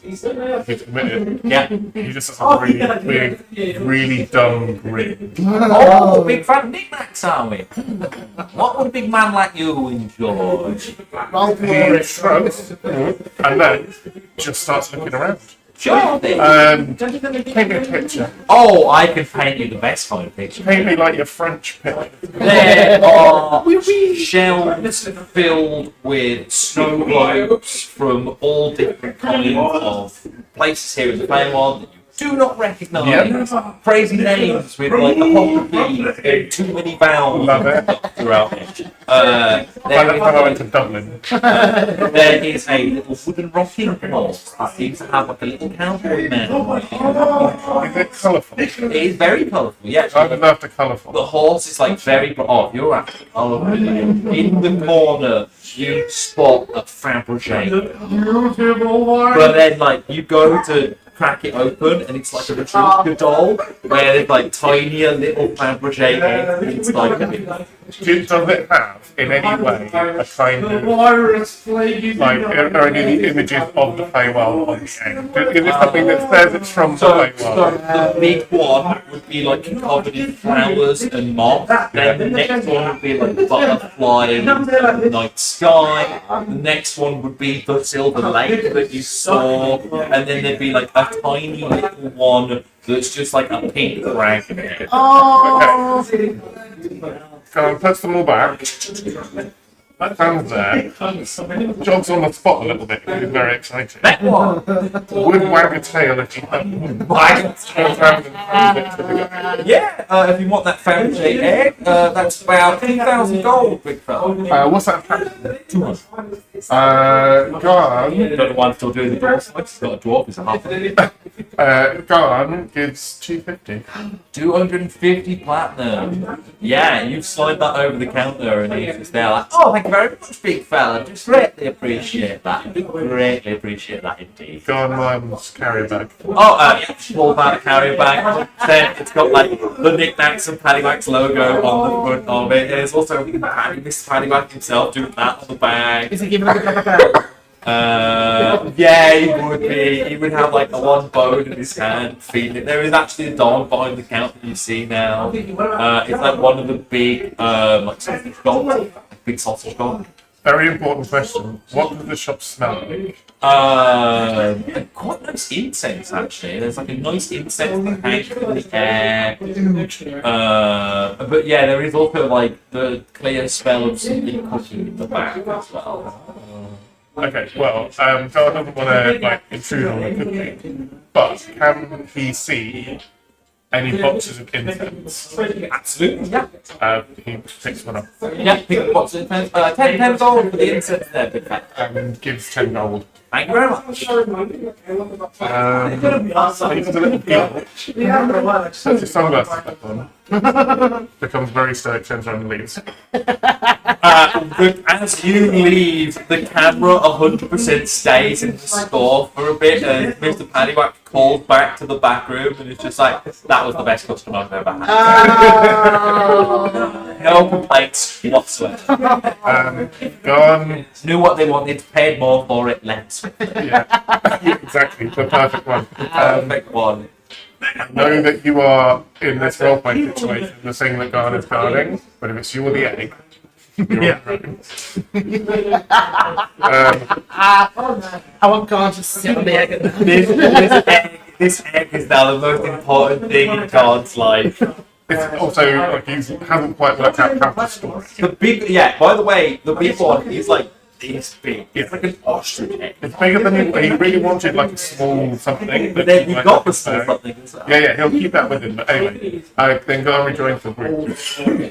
He's committed. Yeah. He just has a really big, really dumb grin. Oh, big fan of Knickknacks, are we? What would a big man like you enjoy? He shrugs and then just starts looking around. Sure thing. Paint me a picture. Oh, I can paint you the best kind of picture. Paint me like your French picture. There are shelves filled with snow globes from all different kinds of places here in the Feywild that you do not recognise. Crazy names with like apostrophes and too many vowels Love it. throughout it. Like There I went is, to Dublin. there is a little wooden rocking horse that seems to have like a little cowboy man. Is it colourful? It is very colourful, yeah. I would love the colourful. The horse is like very. Oh, you're actually. Oh, in the corner, you spot a Fabergé. But then, like, you go to crack it open, and it's like a Petrushka doll, where there's like tinier little Fabergé eggs. It's like. Does it have, in any way, a kind of, like, are any images of the Feywild on the egg? Is it something that says it's from the So Feywild? the big one would be like covered in flowers and moss. Then the next one would be like butterflies, night sky. The next one would be the silver lake that you saw, and then there'd be like a tiny little one that's just like a pink dragon. Oh, Go and puts them all back. stands there, jogs on the spot a little bit, he's very excited. That one. Would wag a tail if he hadn't. Turns around and throws it to the guy. Yeah, if you want that Fabergé egg, that's about 2,000 gold, big fella. What's that? Don't know why I'm still doing the dwarf. I just got a dwarf, it's a half. Garn gives 250. 250 platinum. Yeah, you slide that over the counter and he's just there like, oh, thank you very much, big fella. Just greatly appreciate that. Greatly appreciate that indeed. Garn carrier bag. Oh, yeah, small bag carrier bag. Then it's got like the knickknacks and Paddywack's logo on the front of it. There's also Mr. Paddywack himself doing that on the bag. Is he giving like a proper bag? Yeah, he would be. He would have like a one bone in his hand, feeding it. There is actually a dog behind the counter you see now. It's like one of the big, like sausage dogs, big sausage dog. Very important question. What does the shop smell like? Quite nice incense actually. There's like a nice incense that hangs in the air. But yeah, there is also like the clear smell of something cooking in the back as well. Okay, well, Garn doesn't want to like intrude on the cooking, but can he see any boxes of incense? Absolutely, yeah. He picks one up Yeah, pick the box of incense. 10 gold for the incense there, big fat. and gives 10 gold. Thank you very much. He's a little guilt. Puts his sunglasses back on. Becomes very stoic, turns around and leaves. But as you leave, the camera 100% stays in the store for a bit, and Mr. Paddywack calls back to the back room, and it's just like, that was the best customer I've ever had. No complaints whatsoever. Garn. Knew what they wanted, paid more for it, less. Yeah, exactly, the perfect one. Perfect one. I know that you are in this roleplay situation, the thing that Garn is guarding, but if it's you or the egg, you're I want God to sit on the egg. This egg is now the most important thing in God's life. It's also like he hasn't quite worked out how to store it. The big, yeah. By the way, the big one is like this big. It's like an ostrich egg. It's bigger than he really wanted, like a small something. But then we like got a the small bag. something as well. Yeah, he'll keep that with him. But anyway, then Garn rejoins the group.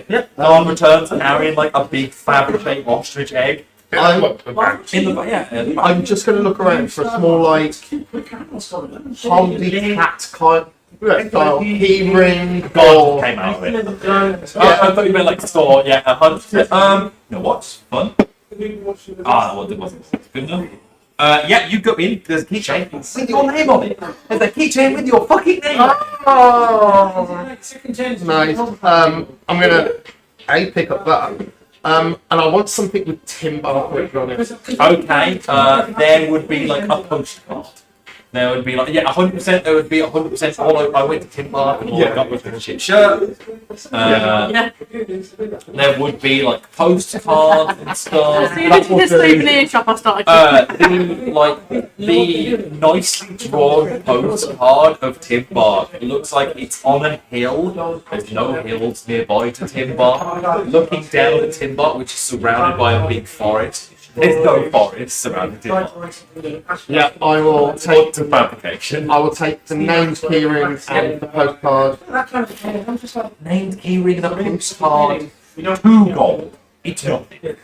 Yeah. Don returns carrying like a big fabric ostrich egg. In the bag. In the yeah. I'm just going to look around for a small, like, Holdy cat kind style key ring. God came out of it. I thought you meant like store. Yeah, 100%. You know what's fun? Well, it wasn't good enough. Yeah, you go in. There's a keychain with your name on it. There's a keychain with your fucking name on it. Oh, nice. I'm going to pick up that. And I want something with timber written on it. Okay, there would be like a postcard. There would be like, 100%, there would be 100% all I went to Tim Park and all I got was a shit shirt. There would be like postcards and stuff. So you literally just leave an ear shop I started The nicely drawn postcard of Tim Park looks like it's on a hill. There's no hills nearby to Tim Park. Looking down at Tim Park, which is surrounded by a big forest. There's no forest surrounding Tim Park. Yeah, I will take To fabrication. I will take the named key rings and the postcard. Named keyring and a postcard. 2 gold. It's nothing.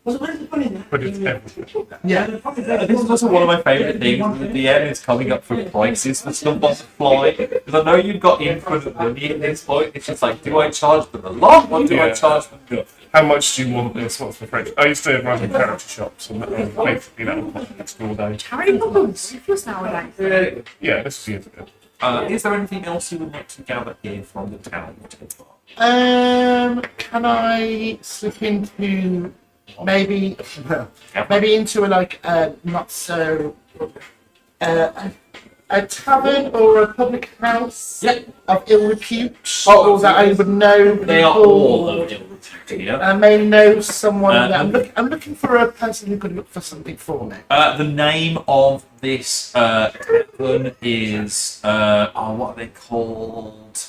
But it's everything. Yeah. This is also one of my favourite things. At the end, it's coming up for prices for stuff on the fly. Because I know you've got infinite money at this point. It's just like, do I charge them a lot or do I charge them nothing? How much do you want this? What's the French? I used to run charity shops and basically that was my school day. Harry Potter's ridiculous nowadays. Yeah, this is years ago. Is there anything else you would like to gather here from the town? Can I slip into maybe into a not so a tavern or a public house of ill repute, or that I would know people. They are all of ill repute here. I may know someone. I'm looking for a person who could look for something for me. The name of this tavern is what are they called?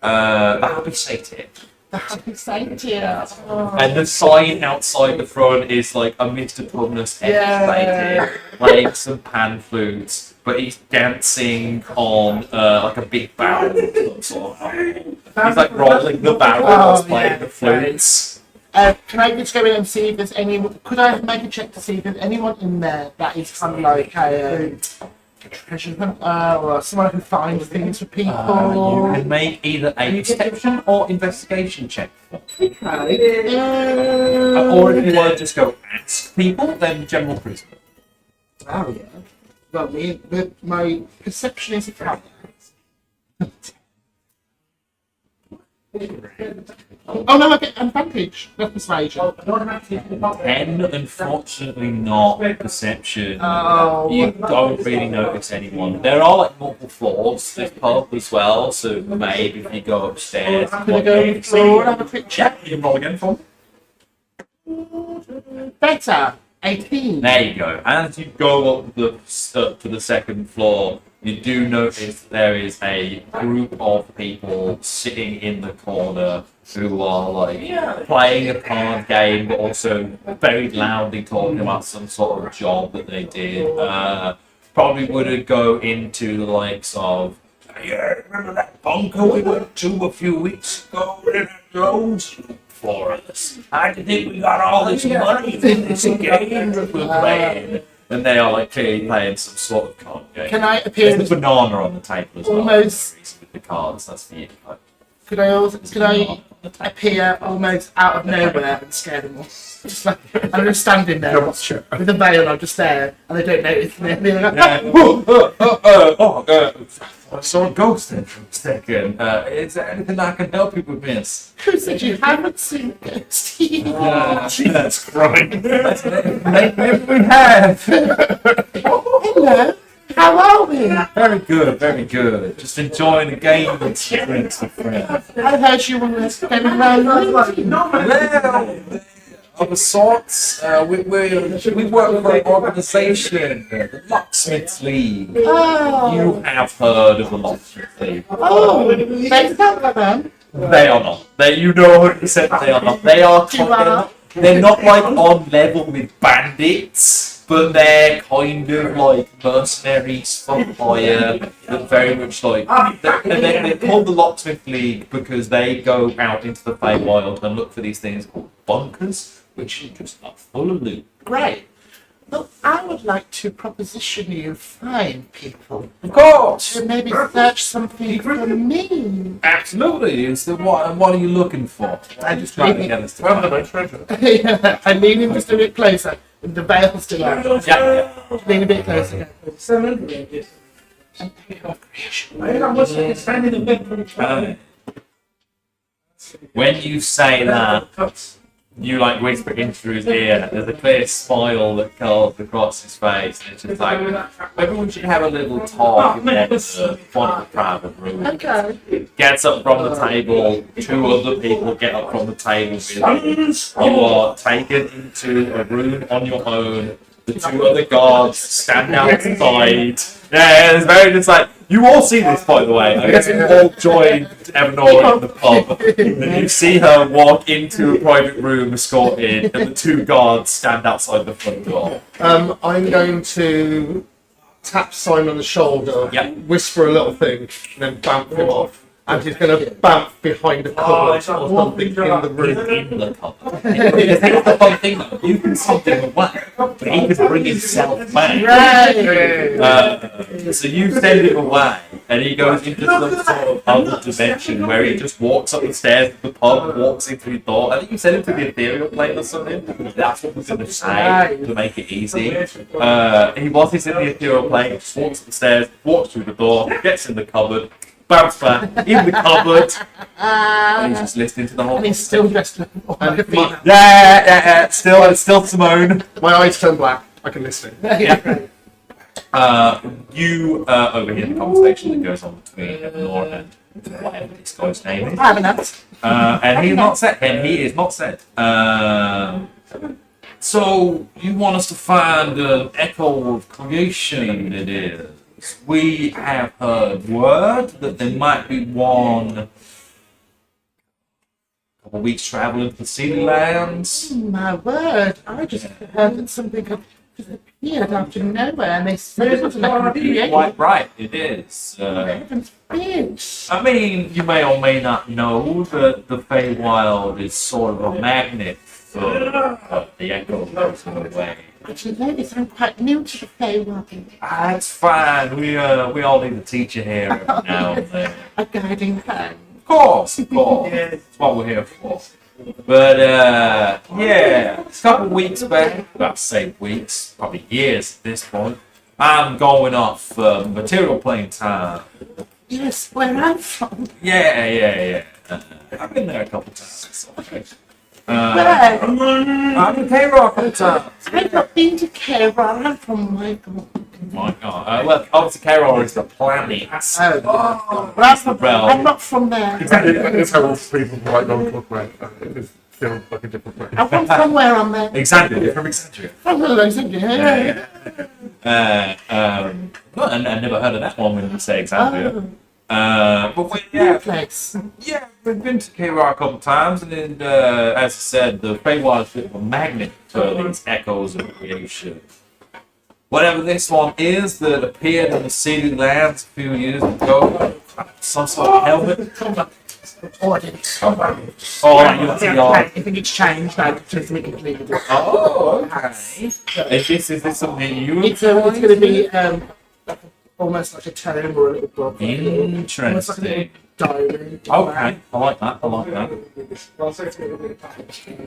The Happy Satyr. The happy saint here. And the sign outside the front is like a Mr. Tumnus excavated, playing some pan flutes, but he's dancing on like a big barrel. Sort of. He's like rolling the barrel whilst playing the flutes. Can I just go in and see if there's any? Could I make a check to see if there's anyone in there that is kind of like a treasure hunter or someone who finds things for people? You can make either a perception or investigation check. Okay. Or if you want to just go ask people, then general charisma. Oh yeah. Well, my perception is a fact. Oh no, I get advantage. Not persuasion. 10, unfortunately not perception. Oh. You don't really notice anyone. There are like multiple floors, this pub as well, so maybe if you go upstairs. Could I go on the floor and have a quick check? Yeah, you can roll again for me. Better. 18. There you go. As you go up to the second floor, you do notice there is a group of people sitting in the corner who are like playing a card game, but also very loudly talking about some sort of job that they did. Probably wouldn't go into the likes of, yeah, remember that bunker we went to a few weeks ago in Jones? For us. I think we got all this money in this game that we're playing. And they are like clearly playing some sort of card game. Can I appear There's a banana on the table as well. almost? With the cards, that's the info. Could I appear almost out of nowhere and scare them all? Just like I'm just standing there with the veil. I'm just there, and they don't notice me. They're like, I saw a ghost there for a second. Is there anything I can help you with, miss? who said you haven't seen a ghost? That's right. Maybe we have. Hello. How are we? Very good, very good. Just enjoying the game and some drinks with friends. I heard you were going around. Of sorts, we work for an organisation, the Locksmiths League. Oh. You have heard of the Locksmiths League. Oh, they sound like them. They are not. You know 100% they are not. They are they're not like on level with bandits, but they're kind of like mercenaries for hire. That very much like they're called the Locksmith League because they go out into the Feywild and look for these things called bunkers, which are just not full of loot. Great. Well, I would like to proposition you fine people Of course. to maybe search something for me. Absolutely. It's the what are you looking for? I just Trying to lean get us to Well, find. my treasure. I lean in just a bit closer, with the veil still on. Yeah. Lean a bit closer. When you say that, you like whisper into his ear. There's a clear smile that curls across his face, and it's just like maybe we should have a little talk in one of the private rooms. Okay. Gets up from the table. Two other people get up from the table with him. You are taken into a room on your own. The two other guards stand outside. Yeah, it's very just like you all see this, by the way. I guess you all joined Evanora in the pub. And you see her walk into a private room escorted, and the two guards stand outside the front door. I'm going to tap Simon on the shoulder, Yeah. whisper a little thing, and then bamf him off. And he's going to bamf behind a cupboard or something in the room. In the cupboard. Because here's the funny thing though, you can send him away, but he can bring himself back. So you send him away, and he goes into some sort of other dimension where he just walks up the stairs to the pub, walks into his door. I think you sent him to the ethereal plane or something. That's what we're going to say to make it easy. Once he's in the ethereal plane, he just walks up the stairs, walks through the door, gets in the cupboard, bounce back in the cupboard, and he's just listening to the whole. And he's still dressed like a female. Yeah. It's still Simone. My eyes turn black. I can listen. You overhear the conversation that goes on between Evanora and whatever this guy's name is. I have enough. And he is not said. So you want us to find an echo of creation? It is. We have heard word that there might be one couple of weeks traveling for Sea Lands. My word, I just heard that something had disappeared out of nowhere and they said it was like a Quite right, it is. Heaven's bitch. I mean, you may or may not know that the Feywild is sort of a magnet for the echo goes in a way. Actually, ladies, I'm quite new to the Feywild. That's fine. We all need a teacher here every now and then. A guiding hand. Of course. That's what we're here for. But yeah, a couple of weeks back, about say weeks, probably years at this point, I'm going off material plane time. Yes, where I'm from. Yeah. I've been there a couple times. Where? I've been K-Rock a couple times. I've not been to K-Rock. I'm from Michael. My God. Well, obviously K-Rock is the planet. Well, I'm not from there. It's how people like don't talk about it. It feels like a different place. I'm from somewhere on there. Exactly, from Accenture. From yeah. I never heard of that one when you say Accenture. But Yeah. Place. Yeah, we've been to K-Rock a couple times, and then, as I said, the Feywild is a bit of a magnet for these echoes of creation. Whatever this one is that appeared in the Sea Lands a few years ago, some sort of helmet. Oh, I didn't. Oh, you see I think it's changed now because we completed it. Oh, okay. Is this something you It's going to be almost like a tome or a little book. Almost like a Interesting. little diary. Okay, I like that.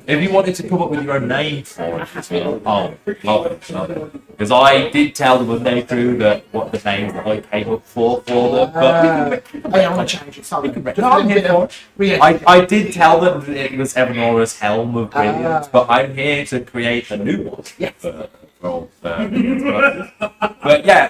If you wanted to come up with your own name for it as well, love it. Because I did tell them when they threw that what the names that I came up for them, but I want to change it. Sorry. I'm here for it. I did tell them that it was Evanora's Helm of Brilliance, but I'm here to create a new one. Yes. But yeah,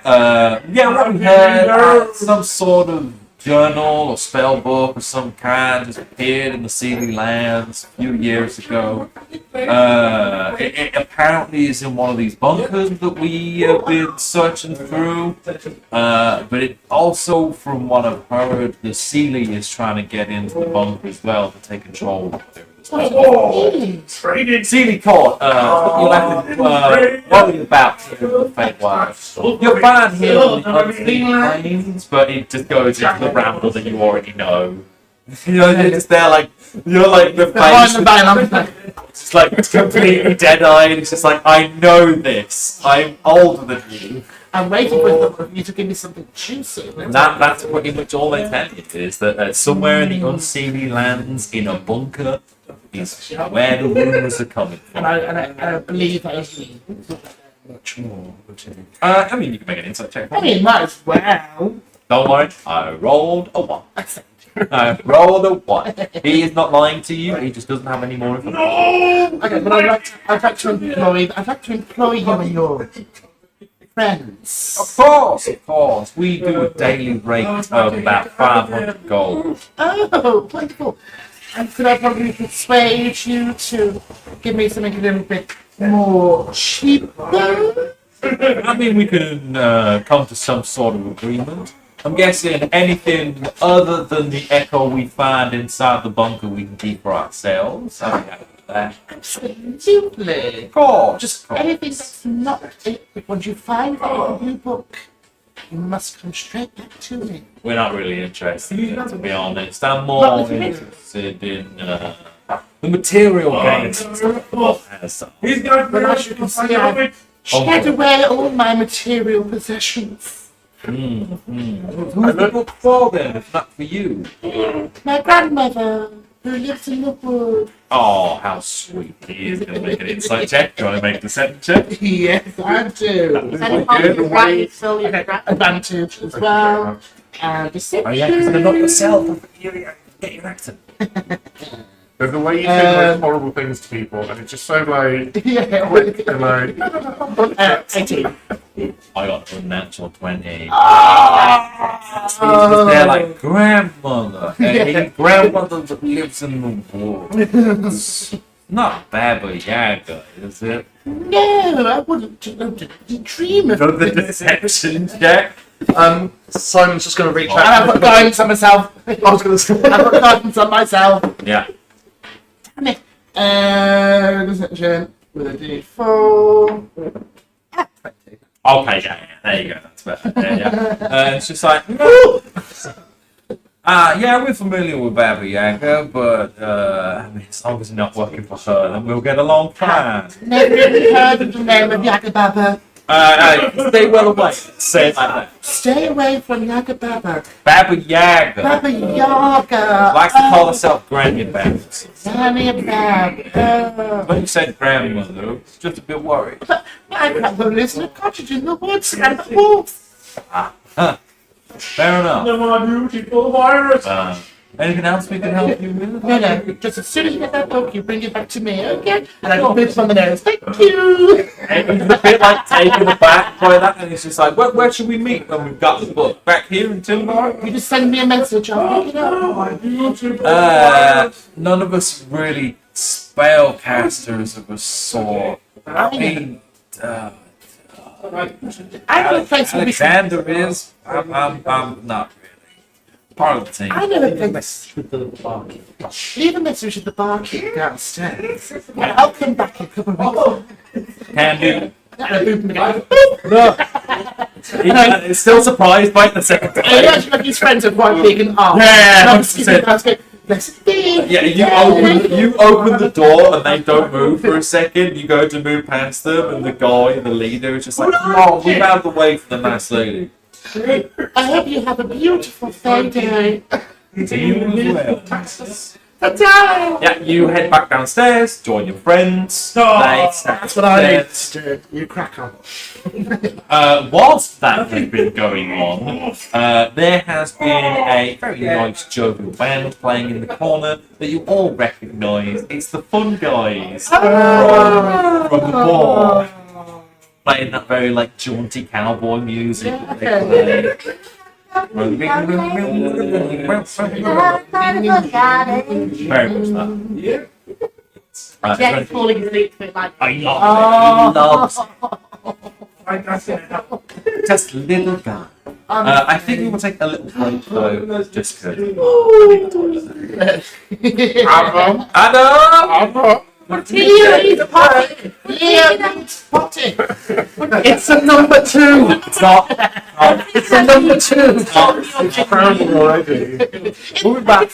what we heard, some sort of journal or spell book of some kind just appeared in the Sea Lands a few years ago. It apparently is in one of these bunkers that we have been searching through. But it also, from what I've heard, the Sealy is trying to get into the bunker as well to take control of it. Sealy Court, you'll have to worry about here in the Feywild. You'll find here on the unseen plains, but it just goes into the ramble that you already know. You know, you're just there like, you're like the face. It's just like, it's completely dead-eyed. It's just like, I know this. I'm older than you. I'm waiting for you to give me something juicy. That's pretty much all they tell you, is that somewhere in the unseelie lands, in a bunker, is where the rumours are coming from. And I believe that is Much more. I mean, you can make an insight check. I mean, might as well. Don't worry, I rolled a 1. I said, I rolled a 1. He is not lying to you, he just doesn't have any more information. okay, but I'd like to employ you and your friends. Of course. We do a daily rate of about 500 gold. Oh, wonderful. And could I probably persuade you to give me something a little bit more cheaper? I mean, we can come to some sort of agreement. I'm guessing anything other than the echo we find inside the bunker we can keep for ourselves. I'm happy with that. Absolutely. Of course. Just anything that's not it. Once you find that new book, you must come straight back to me. We're not really interested in it, to be honest. I'm more interested in the material gains. He's going But as you can see, I've shed away all my material possessions. Who's the book for then, if not for you? My grandmother, who lives in the wood. Oh, how sweet. He is going to make an insight check. Do you want to make the deception check? Yes, I do. And right, so you Advantage as well. And deception. Oh yeah, because they're not yourself. Get your accent. There's the way you say like horrible things to people, and it's just so like, Yeah, quick and like, 18. I got a natural 20. He's just there like grandmother. Hey, grandmother that lives in the woods. Not Baba Yaga, is it? No, I wouldn't dream of The it. deception check. Simon's just going to reach And out. I've got guidance on myself. I was going to say. I've got guidance on myself. Yeah. Deception with a D4. Ah, 20. Okay, there you go. That's better. Yeah. It's just like, no. Yeah, we're familiar with Baba Yaga, but I mean, as long as you're not working for her, then we'll get along fine. Never even heard of the name of Yaga Baba. Stay well away. Say it like that. Stay away from Yaga Baba. Baba Yaga. Baba Yaga. Likes to call herself Granny Babs. Granny Bab. When you said grandmother, it's just a bit worried. My grandmother lives in a cottage in the woods and the wolves. Fair enough. My beautiful virus. Anything else we can help you with? No, just as soon as you get that book, you bring it back to me, okay? And I got bits on the nose. Thank you. And he's a bit like taken aback by that, and he's just like, where should we meet when we've got the book? Back here in Timber? You just send me a message, I'll pick it up. None of us really spellcasters of a sort. I mean, I know a place where we can. Alexander is. I'm not really part of the team. I know a place with the barkeep. Leave a message with the barkeep downstairs. And I'll come back in a couple of weeks. Can do. And I boop him again. He's still surprised by the second time. And actually, like his friends are quite big and armed. Yeah, And I'm just 100%. keeping that going, blessed be. Yeah, you open the door and they don't move for a second. You go to move past them, and the leader, is just like, come on, move out of the way for the nice lady. I hope you have a beautiful day. To you as well. Ta-ta! Yeah, you head back downstairs, join your friends. That's what I need to do. You crack on. Whilst that has been going on, there has been a very nice jovial band playing in the corner that you all recognise. It's the Fun Guys from the bar. Playing that very like jaunty cowboy music that they play. Very much that. Jack's falling asleep to it like. I love it. He loves just little guy. I think we will take a little break though, just because. Adam! Leo, potty! It's a number 2! It's not. It's a number 2! It's cramping already. We'll be back.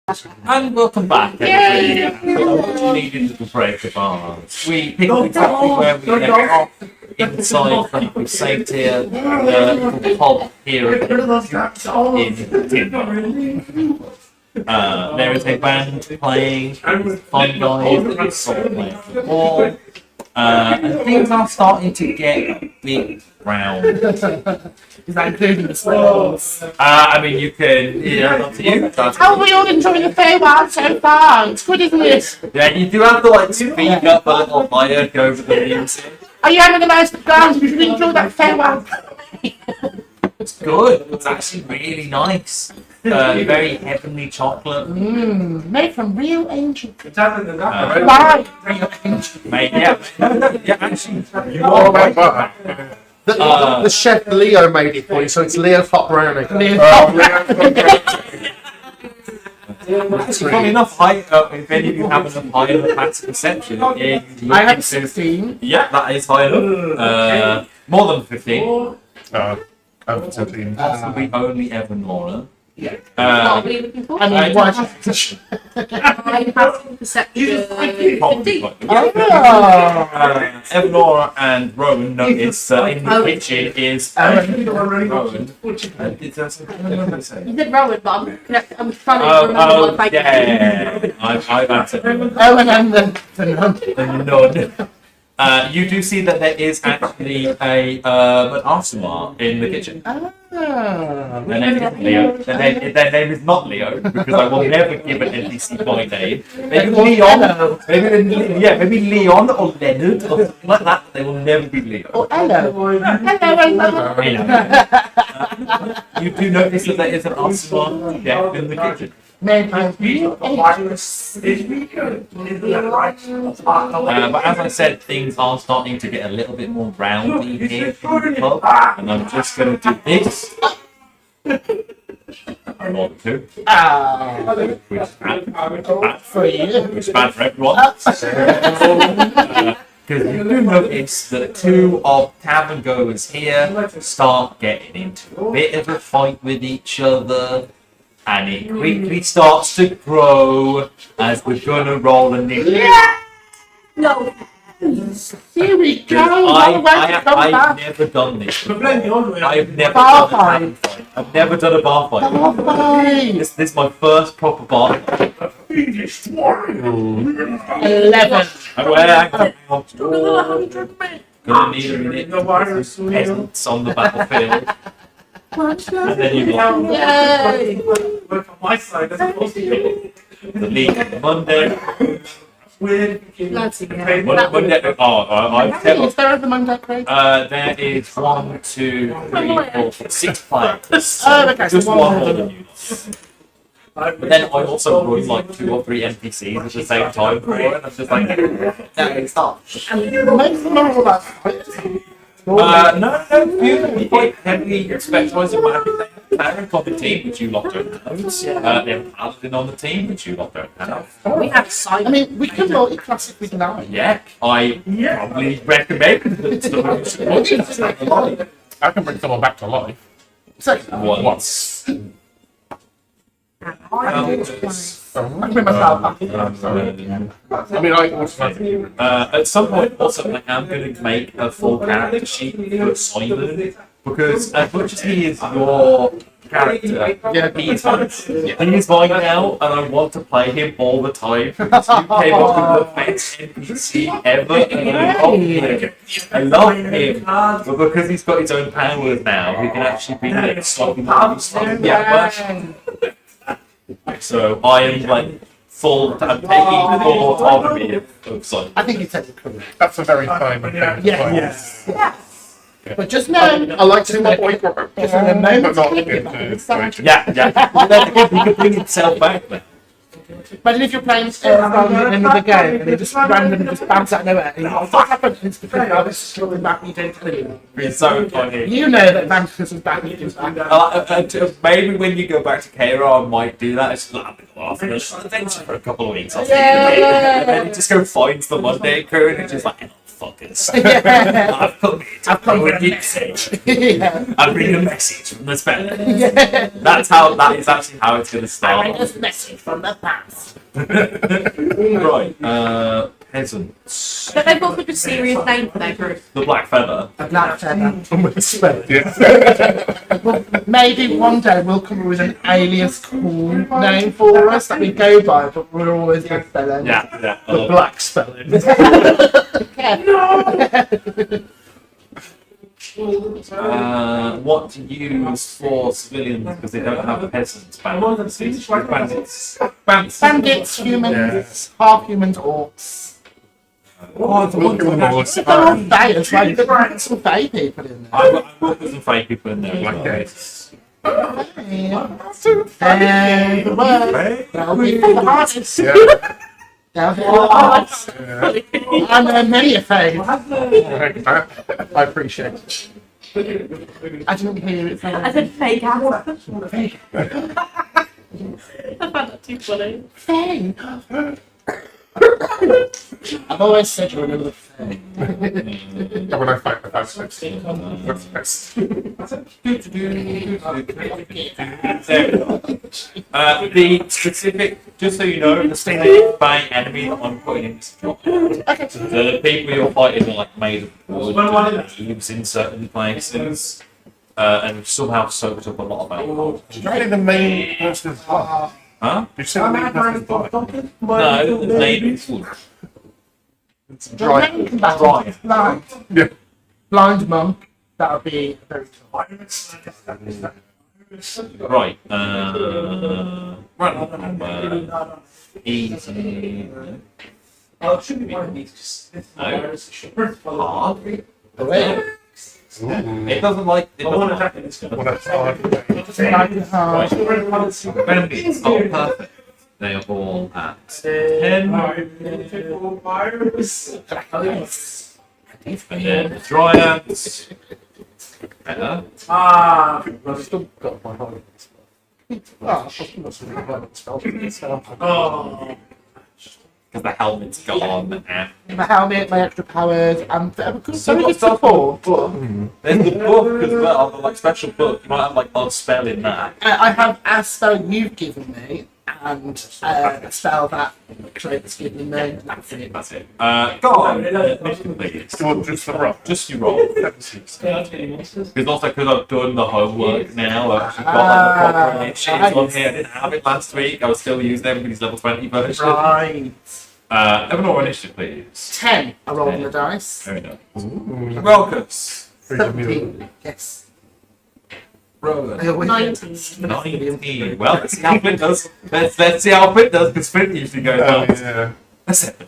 And welcome back, everybody. We needed to break the bars. We picked exactly where we left off inside from the site here, the pub here in Timber. There is a band playing, fun guys that is sort of playing football, and things are starting to get a bit round. Is that including the sports? I mean, you can, up to you. How are we all enjoying the farewell so far? It's good, isn't it? Yeah, you do have to like speak up a little higher, go over the music. Are you having a nice ground? Did you enjoy that farewell? It's good. It's actually really nice. Very heavenly chocolate. Made from real angel. Uh, Why? Real angel. Mate, yeah, yeah, actually, you Oh, are right. but The chef Leo made it for you, so it's Leo hot brownie. Actually, funny enough, if any of you have enough high enough passive perception, I have 16. Yeah, that is high enough. More than 15. over 17. Possibly only Evan Laura. What are we looking for? I mean, I have perception. Probably 15. Evan Laura and Rowan notice in the kitchen is Rowan. Is there something to say? You said Rowan, but I'm trying to remember Oh, what I yeah. I've answered. Oh, and then the nun. No. You do see that there is actually an arsenal in the kitchen. Their name is Leo. Their name is not Leo because I will never give an NPC my name. Maybe Leon. Maybe Leon or Leonard or something like that. They will never be Leo. Oh, hello. You do notice that there is an arsenal chef in the kitchen. Made by real angel. But as I said, things are starting to get a little bit more roundy here in the pub, and I'm just going to do this. One, two. Which is bad. For you. Which is bad for everyone. Because you do notice that two of tavern goers here start getting into a bit of a fight with each other. And it quickly starts to grow as we're gonna roll a new. No. Here we go. I've never done this. I've never Bar done a fight. I've never done a bar fight. This is my first proper bar fight. 11. Gonna need a minute. Peasants on the battlefield. And then you got Yay. the league on Monday. Bloody hell. Monday. I've said Is there a Monday, Craig? there is 1, 2, 3, 4, 6 players. Oh, okay, so Just one one more. more unit. But then I also run like 2 or 3 NPCs at the same time for it, and I'm just like, no, stop. Make them all about fights. No, you quite heavily specialise in magic. They have a cleric on the team, which you lot don't have. They have a paladin on the team, which you lot don't have. We have Simon. I mean, we can multi-class if we'd like. Yeah, I probably recommend that someone I can bring someone back to life. So, once. I can bring myself back. I mean, I automatically. At some point, also, I am going to make a full character sheet for Simon because as much as he is your character, he is mine. He is mine now, and I want to play him all the time because you came up with the best NPC ever, and I love him. I love him, but because he's got his own powers now, he can actually be like slightly more So I am like I'm taking full autonomy of Simon. I think you said it correct. That's a very fine thing. Yes. But just know, I like to do my boy group. just in a moment, But not click in it back the inside. Yeah. But then again, he can bring himself back, man. Imagine if you're playing on another game and it just randomly just bounces out of nowhere and you're like, what happened? And it's because I was just coming back and you don't tell anyone. It's so funny. You know that Vampus is back and you just Maybe when you go back to Cairo, I might do that. It's like, I'll finish an adventure for a couple of weeks. I'll Yeah. and then he just go finds the Monday crew and it's just like, motherfuckers. Yeah. I've come here to throw a message. Yeah. I bring a message from the spell. Yeah. That is actually how it's going to start. a message from the past. Right, peasants. But they've got such a serious name for their group. The Black Feather. A black feather. I'm going to spell it. Yeah. Well, maybe one day we'll come up with an alias cool name for us that we go by, but we're always going to spell it. Yeah. The black spelling. What to use for civilians because they don't have peasants? Bandits. Bandits, humans, half humans, orcs. Oh, Look at them all. They're all fighters, right? You could put some fey people in there. I will put some fake people in there. Like as Hey, the word. That'll be the hardest. Yeah. That'll be the hardest. Yeah. I know many a fey. I appreciate it. I didn't hear it. I said fake out. Fey. I found that too funny. Fey. I've always said you're another fey. And when I fight the fast next, what's the best? The specific, just so you know, the specific by enemy that I'm putting in this job. The people you're fighting are like made of wood, leaves in certain places, and somehow soaked up a lot of alcohol. Did you say the main person's blood? Huh? Did you say the main person's blood? No, it's made of wood. Dry. Blind. Yeah. Blind monk. That would be very tough. Right. Easy. No. Hard. It doesn't like. It doesn't like. Well, that's hard. Bandits are perfect. They are all at 10. And then the Dryads. Better. I've still got my heart. I've still got some good spells. Because the helmet's gone. My helmet, my extra powers, and very good got support. But There's the book as well, the like special book. You might have like odd spell in that. I have a spell you've given me, and a spell that Drake's given me, and that's it. That's it. Go on. Initiative, please. Or just the rock. Just you roll. Because also because I've done the homework now, I've actually got like the proper initiatives on here. I didn't have it last week. I was still using them with his level 20 version. Right. Everyone initiative, please. 10. I rolled on the dice. Very nice. Welcome. 17. Yes. Roland. I always 19. Well, let's see how Flint does. Let's see how Flint does, because Flint usually goes last. Yeah. A 7.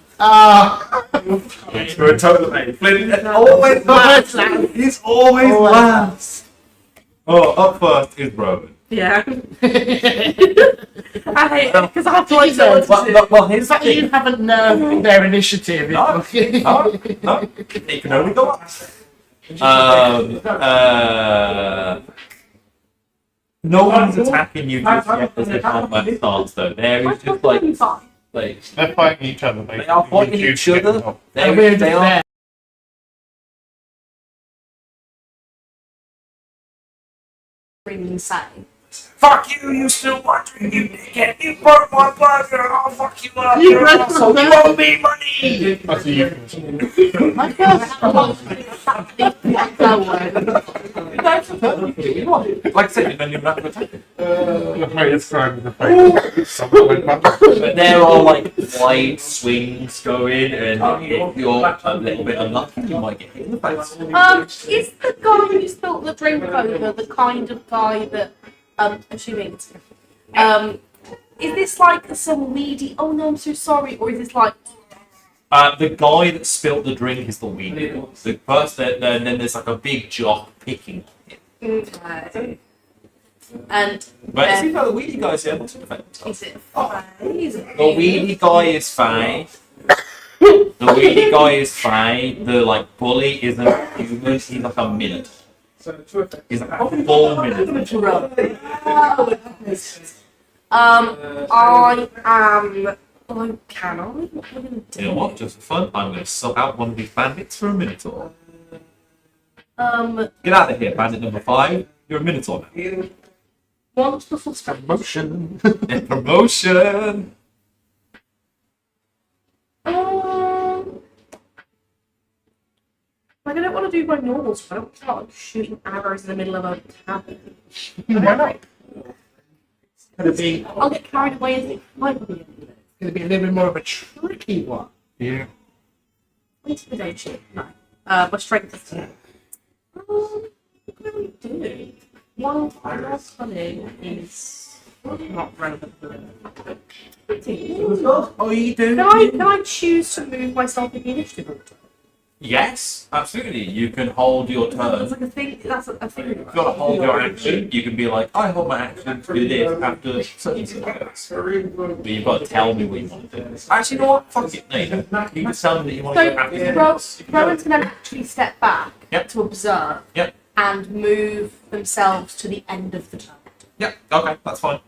We're a total mate. Flint always last. He's always last. Oh, up first is Rowan. Yeah. I hate it because I have to like know what to do. Well, here's Is that you haven't known their initiative? No. He can only go up. No one's attacking you just yet as the combat starts, though. There is just like They're fighting each other. they are fighting each other. They are. Insane. Fuck you! You still wondering? You dickhead! You broke my burger! I'll fuck you up! You You're broke an asshole! my You owe me money! That's a euphemism. My first Like I said, then you're not attacking. The highest crime is the fight. Someone went back. But there are like wide swings going, and if you're a little bit unlucky, you might get hit in the face. Is the guy who spilled the drink over the kind of guy that, assuming it's is this like some weedy, oh no, I'm so sorry, or is this like... The guy that spilt the drink is the weedy. The person, then there's like a big jock picking. Okay. And But it seems like the weedy guy's able to defend himself. is it fine? Is it The weedy guy is fine. The weedy guy is fine. The like bully isn't human. He's like a minute. He's like a full minute. I am Oh, can I? What am I going to do? You know what? Just for fun, I'm going to sub out one of these bandits for a Minotaur. Get out of here, bandit number 5. You're a Minotaur now. Once before spell. Promotion. Promotion! Like, I don't want to do my normal spell. I don't start like, shooting arrows in the middle of a cabin. Why not? I'll get carried away and think, might be It's going to be a little bit more of a tricky one. Yeah. intimidation. No. My strength is 10. What can we do? One cunning is not relevant. Oh, you do? Can I choose to move myself in the initiative order? Yes, absolutely. You can hold your turn. That's like a thing. That's a thing. If you want to hold your action, you can be like, I hold my action to do this after certain steps. But you've got to tell me what you want to do. Actually, you know what? Fuck it. No, you don't. You can tell me that you want to go after Rowan's going to actually step back Yep. to observe Yep. and move themselves to the end of the turn. Yeah, okay, that's fine.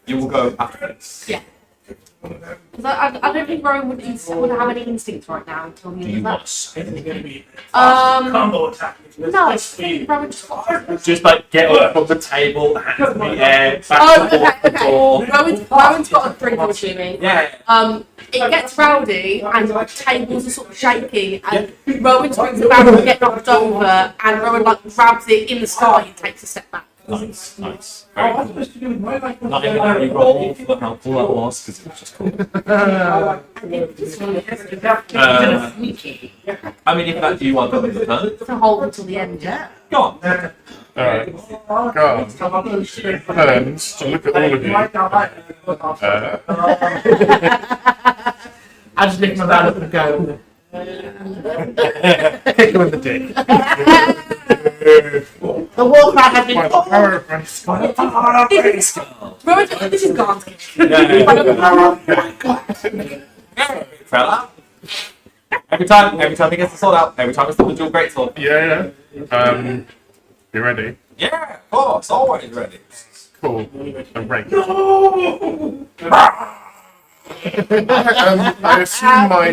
You will go after this. Yeah. Because I don't think Rowan would have any instincts right now until Do the you end of want that. to say Combo attack. No, I think Rowan just. Just like get up from the table, hands in the air, back Oh, and forth okay, the floor. okay. Rowan's got a drink, I'm assuming. Yeah. It gets rowdy and like tables are sort of shaking and Rowan swings about and get knocked over and Rowan like grabs it in the sky and takes a step back. Nice, nice. Very cool. Not even that you roll for the helpful that was, because it was just cool. I mean, if that you want to turn, To hold until the end, yeah. go on. Alright. God. Turns to look at all of you. I just lift my hand up and go. Kick him in the dick. The wolf has been. My power of my spell. Rowan, this is Garn's kick. Fella. Every time he gets the sword out, every time it's the dual great sword. Yeah, yeah. You ready? Yeah, of course, always ready. Cool. I'm ready. I assume my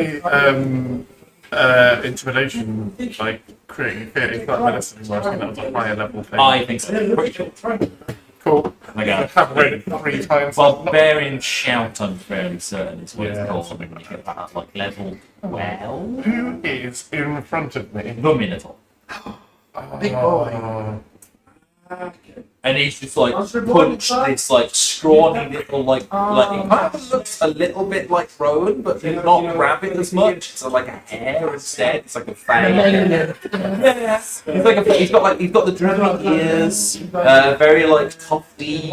intimidation, like creating fear, is not medicine anymore. I think that was a higher level thing. I think so. Pretty sure. Cool. My I God. have read it 3 times. Barbarian shout, I'm fairly certain is what Yeah. it's called. Something like that, at like level 12. Who is in front of me? The Minotaur. Big boy. And he's just like punched this like scrawny little like it kind of looks a little bit like Rowan, but they're not rabbit as much. It's like a hair instead. It's like a fang. Yeah. He's got the droopy ears, very like tufty,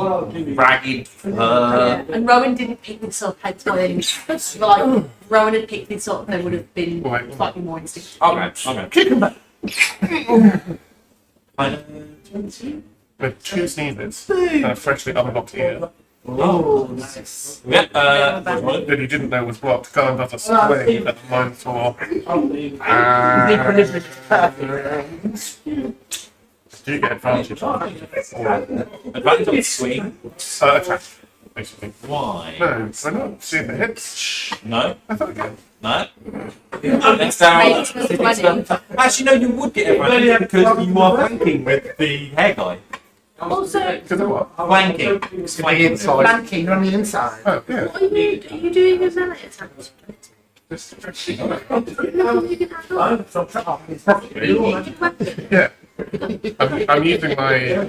ragged fur. And Rowan didn't pick this up heads by any means. But like, Rowan had picked this up, they would have been Right. slightly more instinctive. Okay. Kick him back. With 2 sneezes and a freshly unlocked ear Oh, nice. Yeah. that he didn't know was blocked. Garn does a swing at the Minotaur. Do you get advantage on it? Advantage on swing. Attack, basically. Why? No, why not? See if it hits. No. I thought again. No. Next down. Actually, no. You would get advantage because you are flanking with the hair guy. Also, Because of what? Flanking. On the inside. Flanking on the inside. Oh, yeah. what are you doing as an attack? Yeah. I'm using my. Yeah,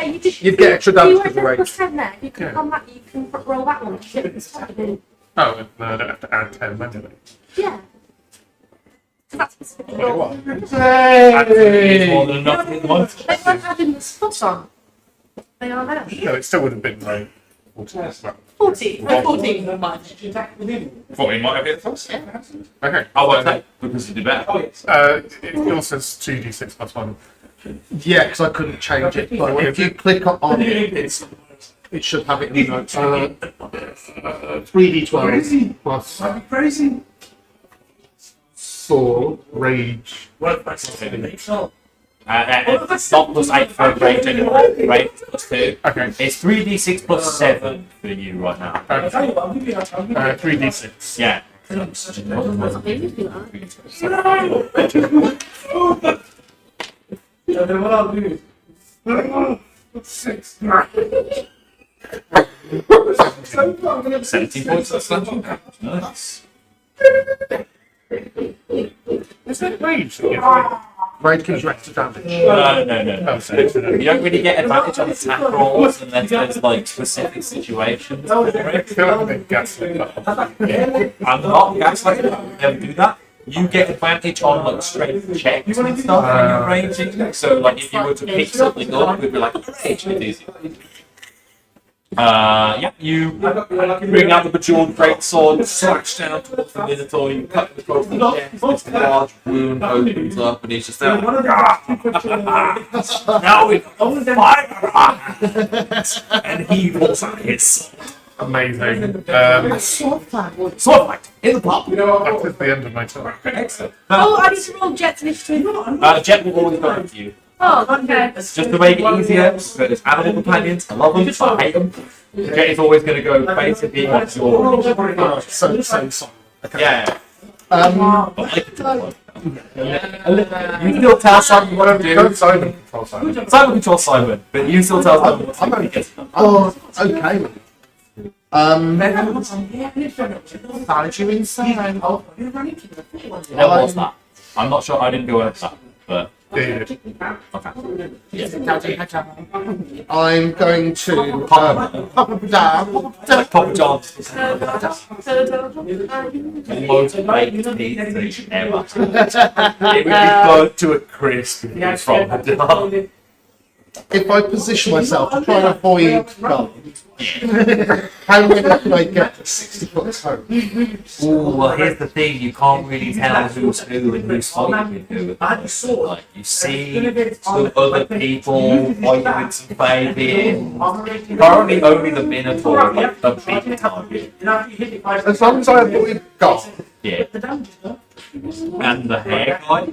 you just. You'd get extra damage You because of were range. 10 there. You can come back. You can roll that one. Shit, it's fine. Oh, no, I don't have to add 10 manually. Yeah. So that's. Actually, more than enough to hit the monster. They weren't having the spot on. They are there. No, it still would have been like 40. 14 much. Thought he might have hit first. Okay. I won't say because you did better. It also says 2d6 plus 1. Yeah, because I couldn't change it. But if you click on it, it should have it in the notes. 3d12 plus Crazy. 4 rage. What? It's not plus 8 for range anymore. Range plus 2. Okay. It's 3d6 plus 7 for you right now. 3d6. Yeah. Six. 17 points of slashing. Nice. Is that range that gives me? Raid gives you extra damage. No. Oh, so it's You don't really get advantage on attack rolls unless there's like specific situations for I it. feel like I'm being gaslit. I'm not gaslighting, I would never do that. You get advantage on like strength checks and stuff when you're raging. So like if you were to pick something up, we'd be like, rage, it's easy. Yeah, you bring out the bejeweled greatsword, slash down towards the Minotaur, you cut the throat of the chest, this large wound opens up, and he's just there. Now we fire! And he pulls out his sword. Amazing. Sword fight in the pub. That is the end of my turn. Excellent. Oh, I need to roll Jet's initiative. Jet will always go into you. Oh, okay. Just to make it easier, so there's animal companions. I love them, but I hate them. Jet is always going to go basically on your. So. Okay. Yeah. Um, But I can do it. You still tell Simon what to do. Don't Simon control Simon. Simon controls Simon, but you still tell Simon what to do. oh, okay. Find you inside. How was that? I'm not sure. I didn't go with that, but Yeah. okay. I'm going to Papa down. Like Papa John's. The most baked pizza ever. It would be burnt to a crisp from the dog. if I position myself to try and avoid guns, how many can I get to 60 foot home? Ooh, well, here's the thing: you can't really tell who's who and who's fighting with who. Like, you see some other people fighting with some baby. Currently, only the Minotaur is like the big target. As long as I avoid guns, Yeah, and the hair guy.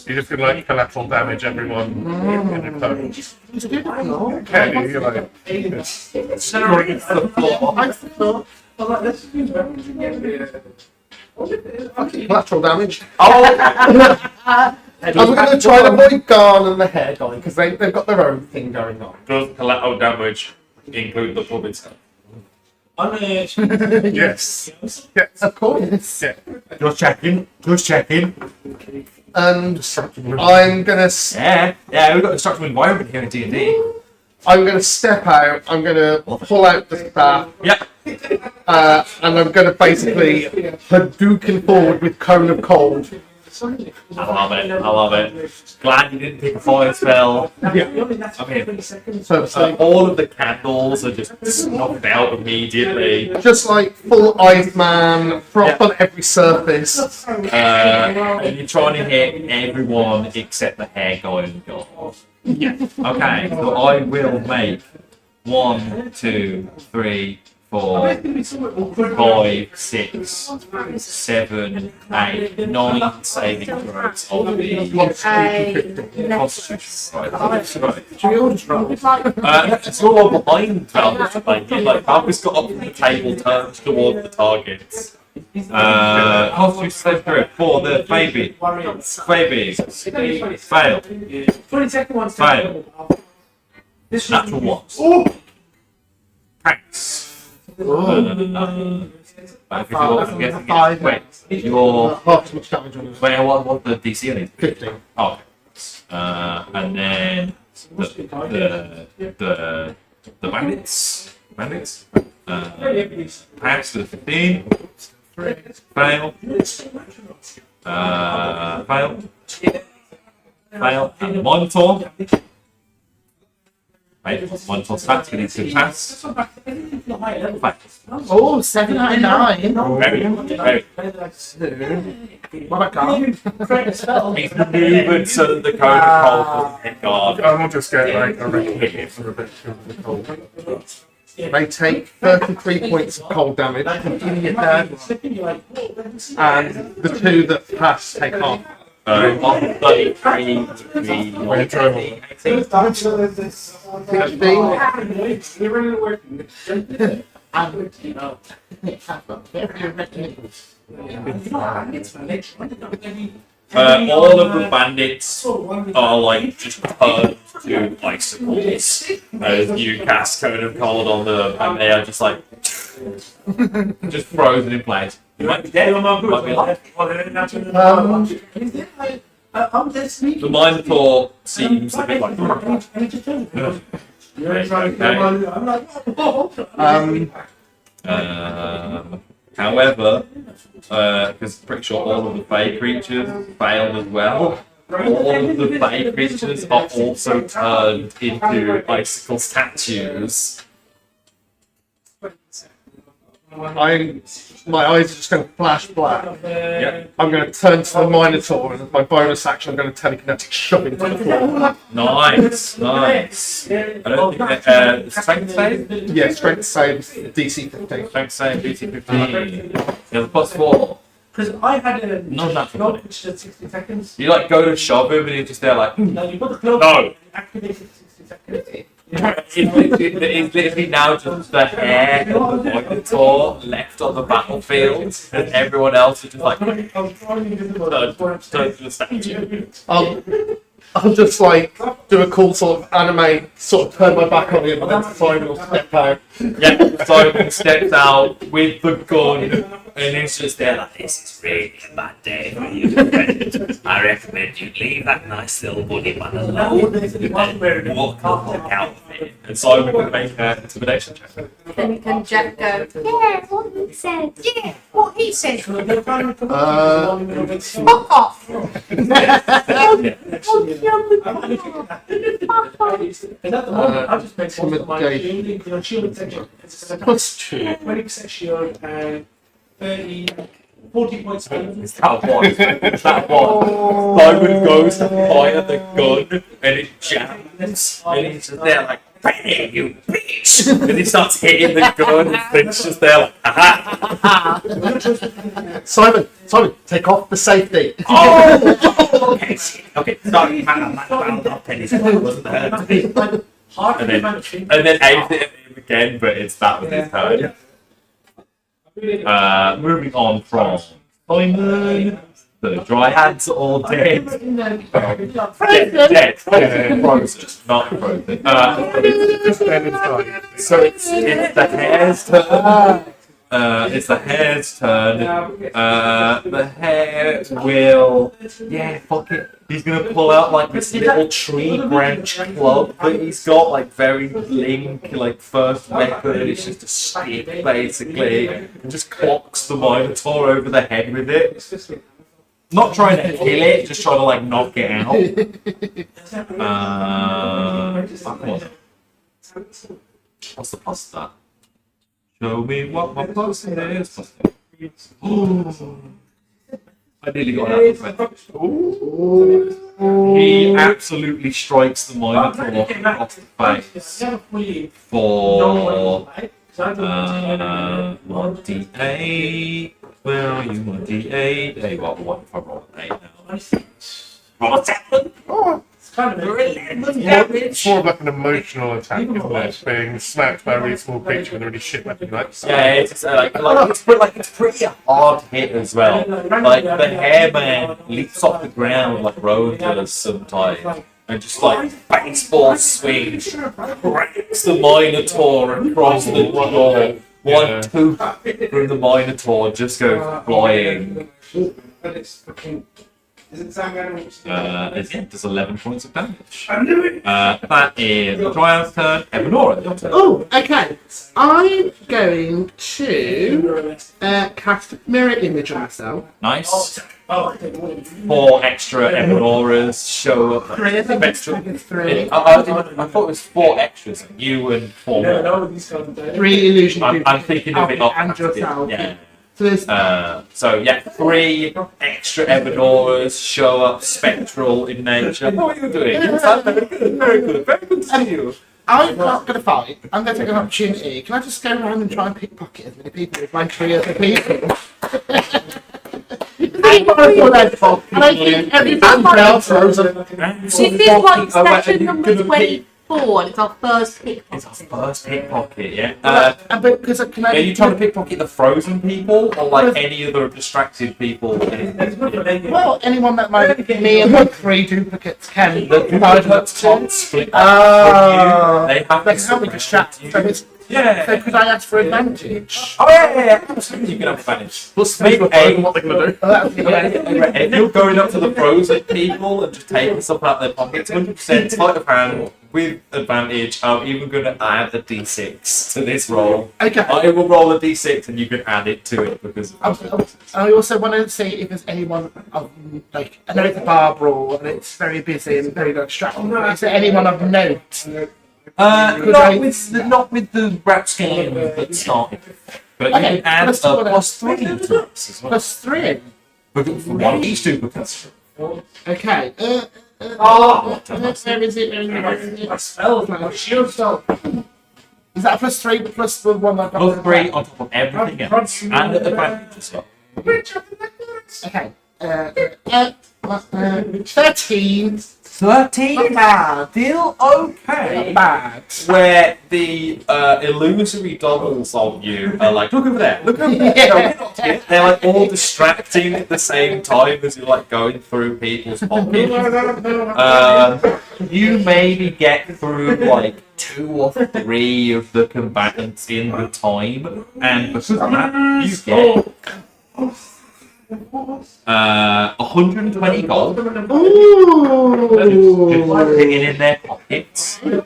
You just can like collateral damage everyone in a turn. Okay, you're like Destroying the floor. collateral damage. Oh, I'm going to try and avoid Garn and the hair guy because they've got their own thing going on. does collateral damage include the pub itself? yes, yes, Of course. yeah. Just checking. Just checking. And I'm going to Yeah, we've got a structural environment here in D&D. I'm going to step out. I'm going to pull out the staff. Yeah. And I'm going to basically Hadouken forward with Cone of Cold. I love it. Glad you didn't pick a fire spell. Yeah. I mean, So all of the candles are just knocked out immediately. just like full Iceman, frost on every surface. And you're trying to hit everyone except the hair guy and God. Yeah. Okay, so I will make 1, 2, 3, 4, 5, 6, 7, 8, 9 saving throws on the Constitution. Right. It's all behind Valvis. Like Valvis got up from the table, turned towards the targets. Constitution saving throw for the baby. Fail. Fail. Natural ones. Thanks. Your Half as much damage on it. where what the DC on it? 15. Oh, okay. And then the bandits. Pass to the 15. Fail. Fail. And the Minotaur. Right, Minotaur stats, we need to pass. Oh, 7 out of 9. Very. What a guy. He's maneuvered so that the cone of cold doesn't hit guard. I will just get like a recognition for a bit of the cold. They take 33 points of cold damage. And the two that pass take half. On 33 would be We're trouble. 16. All of the bandits are like just turned to icicles as you cast Cone of Cold on them, and they are just like just frozen in place. You might be dead, you might be alive. The Minotaur seems a bit like. However, because I'm pretty sure all of the Fey creatures failed as well. All of the Fey creatures are also turned into icicle statues. My eyes are just going to flash black. Yep. I'm going to turn to the Minotaur, and as my bonus action, I'm going to telekinetic shove him to the floor. Nice. I don't think that strength save. Yeah, strength save DC 15. Strength save DC 15. Yeah, the +4. Because I had a Not natural. clock which did 60 seconds. You like go to shove him, and he's just there like. No, you put the clock No. activate 60 seconds. It's literally now just the hair of the Minotaur left on the battlefield, and everyone else is just like turn to the statue. I'll just like do a cool sort of anime, sort of turn my back on him, and then Simon will step out. Yeah, Simon steps out with the gun, and it's just there like, this is really a bad day for you, friend. I recommend you leave that nice little bunny man alone and walk out of it. And Simon can make an intimidation check. Can Jack go, yeah, what he said, yeah, what he said. Fuck off. Plus 2. 20% shield and 40 points. It's that one. It's that one. Simon goes to fire the gun and it jams. And he's just there like, "Hey, you bitch!" And he starts hitting the gun and it's just there like, aha! Simon, take off the safety. Oh! Okay, sorry, man, I'll tell you something. It wasn't hurt. And then aims it at him again, but it's that with his turn. Moving on from Simon, the Dryads are all dead. Dead. Frozen, not frozen. Just dead inside. So it's the hare's turn. It's the hare's turn. The hare will, fuck it. He's gonna pull out like this little tree branch club that he's got, like very link, like first weapon. It's just a stick basically, and just clocks the Minotaur over the head with it. Not trying to kill it, just trying to like knock it out. What's the plus of that? Show me what my plus is. I nearly got that. He absolutely strikes the Minotaur across the face for 1d8. Where are you? 1d8. Hey, what if I roll an 8 now? Roll a 7! It's more of like an emotional attack, isn't it? Being smacked by a really small creature with a really shit weapon. Yeah, it's it's pretty hard hit as well. Like the hairman leaps off the ground like Rowan does sometimes, and just like baseball swing, cracks the Minotaur across the jaw. One tooth from the Minotaur just goes flying. Does 11 points of damage. That is the Dryad's turn. Evanora, your turn. Oh, okay. I'm going to cast Mirror Image on myself. Nice. 4 extra Evanoras show up. Three, I think it's three. I thought it was 4 extras. You and 4 more. 3 illusion. I'm thinking of it not. And yourself. Yeah. So there's 3 extra Evanoras show up spectral in nature. How are you doing? You sound very good. Very good. Very good to see you. I'm not going to fight. I'm going to take an opportunity. Can I just go around and try and pickpocket as many people as my 3 other people? think everybody And they are frozen. This is like session number 24, and it's our first pickpocket. It's our first pickpocket, yeah. because can I Are you trying to pickpocket the frozen people or like any other distracted people? well, anyone that me and my 3 duplicates can. The pilots can't split up Oh. from you. They have They to can help me distract. So, Yeah. so could I ask for advantage? Oh yeah. Absolutely, you can have advantage. Plus, Make what a. they're gonna do. If you're going up to the frozen people and just taking stuff out of their pockets, 100% sleight of hand with advantage. I'm even going to add a d6 to this roll. Okay. I will roll a d6 and you can add it to it because of I also want to see if there's anyone like I know it's a bar brawl and it's very busy and very distracting. Is there anyone of note? not with the rap scheme that started. But you Okay, can add a let's do it. +3 to this as well. +3. Because for one of each duplicates. Okay. Oh, Where is it? Where is it? Spell, like a shield spell. Is that a +3 plus the one I got? +3 on top of everything else. And at advantage as well. Okay. 13. 13? Still okay. Not bad. Where the illusory doubles of you are like, look over there, look over there. Yeah. They're like all distracting at the same time as you're like going through people's pockets. You maybe get through like 2 or 3 of the combatants in the time, and because of that, you get 120 gold. Ooh. Just sitting in their pockets. You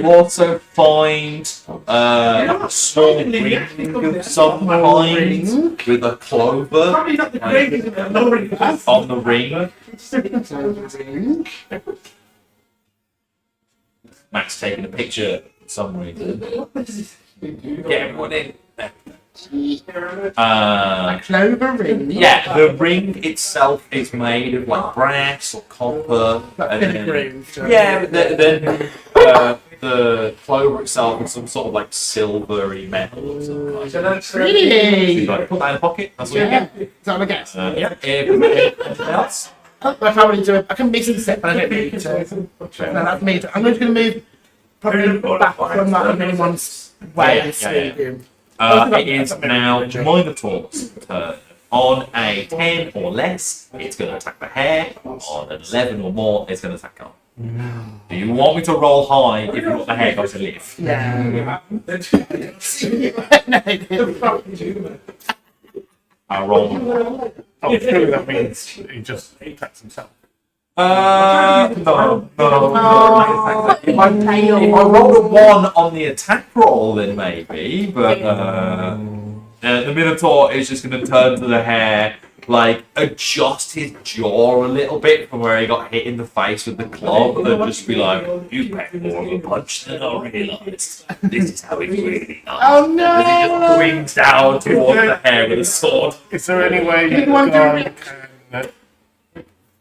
also find a small ring of some kind with a clover Probably not the greatest, but nobody has. on the ring. Matt's taking a picture for some reason. Get everyone in. Clover ring. Yeah, the ring itself is made of like brass or copper. Like and filigree. yeah, but then the clover itself is some sort of like silvery metal or something like So that. that's So Really? you got to put that in the pocket. That's what you Yeah. get. Is that what I guess? Yeah. Anything else? I can't really do it. I can miss the set, but I don't need to. No, that's me. I'm just going to move probably back from that in anyone's way. It is now Minotaur's turn. On a 10 or less, it's going to attack the hair. On an 11 or more, it's going to attack arm. Do you want me to roll high if you want the hair guy to live? Yeah. I'll roll. Oh, surely that means he just attacks himself. No. If I rolled a 1 on the attack roll, then maybe, but the Minotaur is just going to turn to the hair, like adjust his jaw a little bit from where he got hit in the face with the club, and just be like, "You packed more of a punch than I realised. This is how it really does." Oh no! And he just swings down towards the hair with a sword. Is there any way the guy can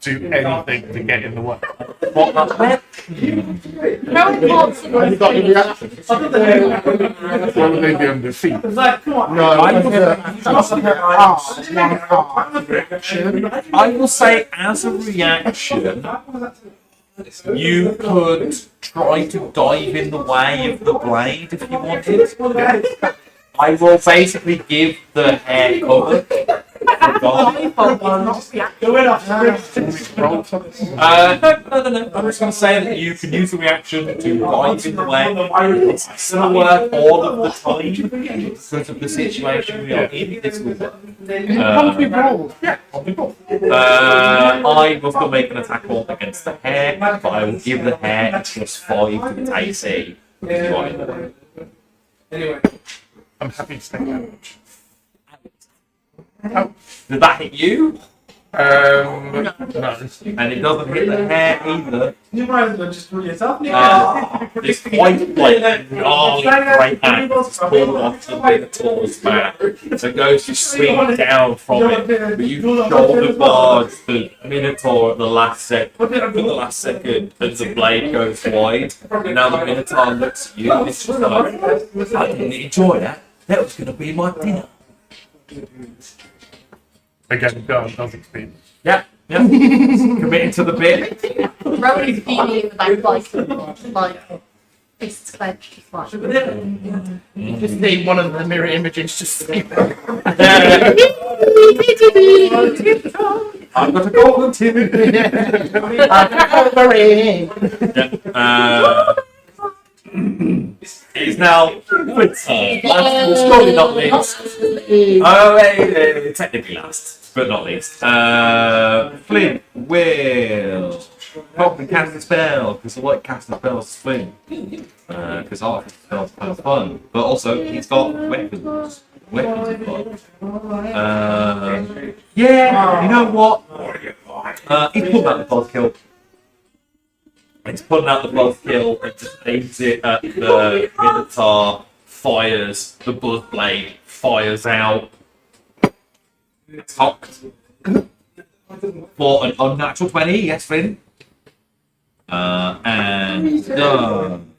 do anything to get in the way? What that meant? How impossible. Have you got any reaction? Why would they be under feet? It's like, come on. No, that's like I will say, as a reaction, you could try to dive in the way of the blade if you wanted. I will basically give the hair cover. Going off No. I'm just going to say that you can use the reaction to dive in the way. It's going to work all of the time because of the situation we are in. This will work. Yeah, I will still make an attack roll against the hair, but I will give the hair a +5 to its AC. Anyway. I'm happy to take damage. Did that hit you? No. And it doesn't hit the hair either. You might as well just pull yourself. This quite like gnarly great axe pulled off the Minotaur's back. So it goes to swing down from it, but you shoulder barge the Minotaur at the last second as the blade goes wide. And now the Minotaur looks at you and it's just like, I didn't enjoy that. That was going to be my dinner. Again, girl doesn't speak. Yeah. Committing to the bit. Rowan's beaming in the back, like fists clenched, just like. You just need one of the mirror images just to sleep. I've got a golden tip. It's now Flint's turn. Last, surely not least. Oh, technically last, but not least. Flint will probably cast a spell, because I like casting spells to Flint. Because I like spells kind of fun. But also, he's got weapons. Weapons are fun. Yeah, you know what? He's pulling out the buzzkill. He's pulling out the buzzkill and just aims it at the Minotaur. Fires the buzz blade. Fires out. It's hooked. For an unnatural 20, yes, Flynn. And done.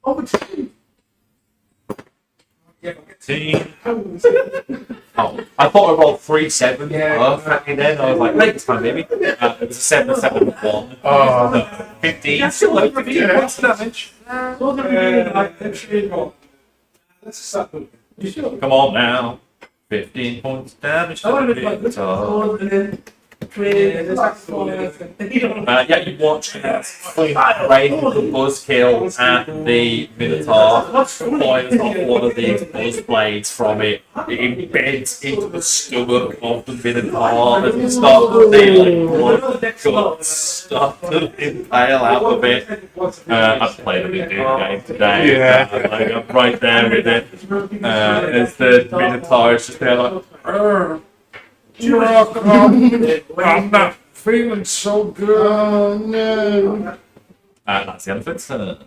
Oh, I thought I rolled 3 7 perfectly then. I was like, next time maybe. It was a 7 7 1. Oh, 15. Still like 15 points of damage. Come on now. 15 points of damage. Yeah, you watch Flint raise the buzzkill at the Minotaur, fires off one of these buzz blades from it. It embeds into the stomach of the Minotaur as it starts to see like blood guts start to impale out of it. I've played a bit of game today. Yeah. I'm right there with it. As the Minotaur is just there like, I'm not feeling so good. No. that's the elephant's turn.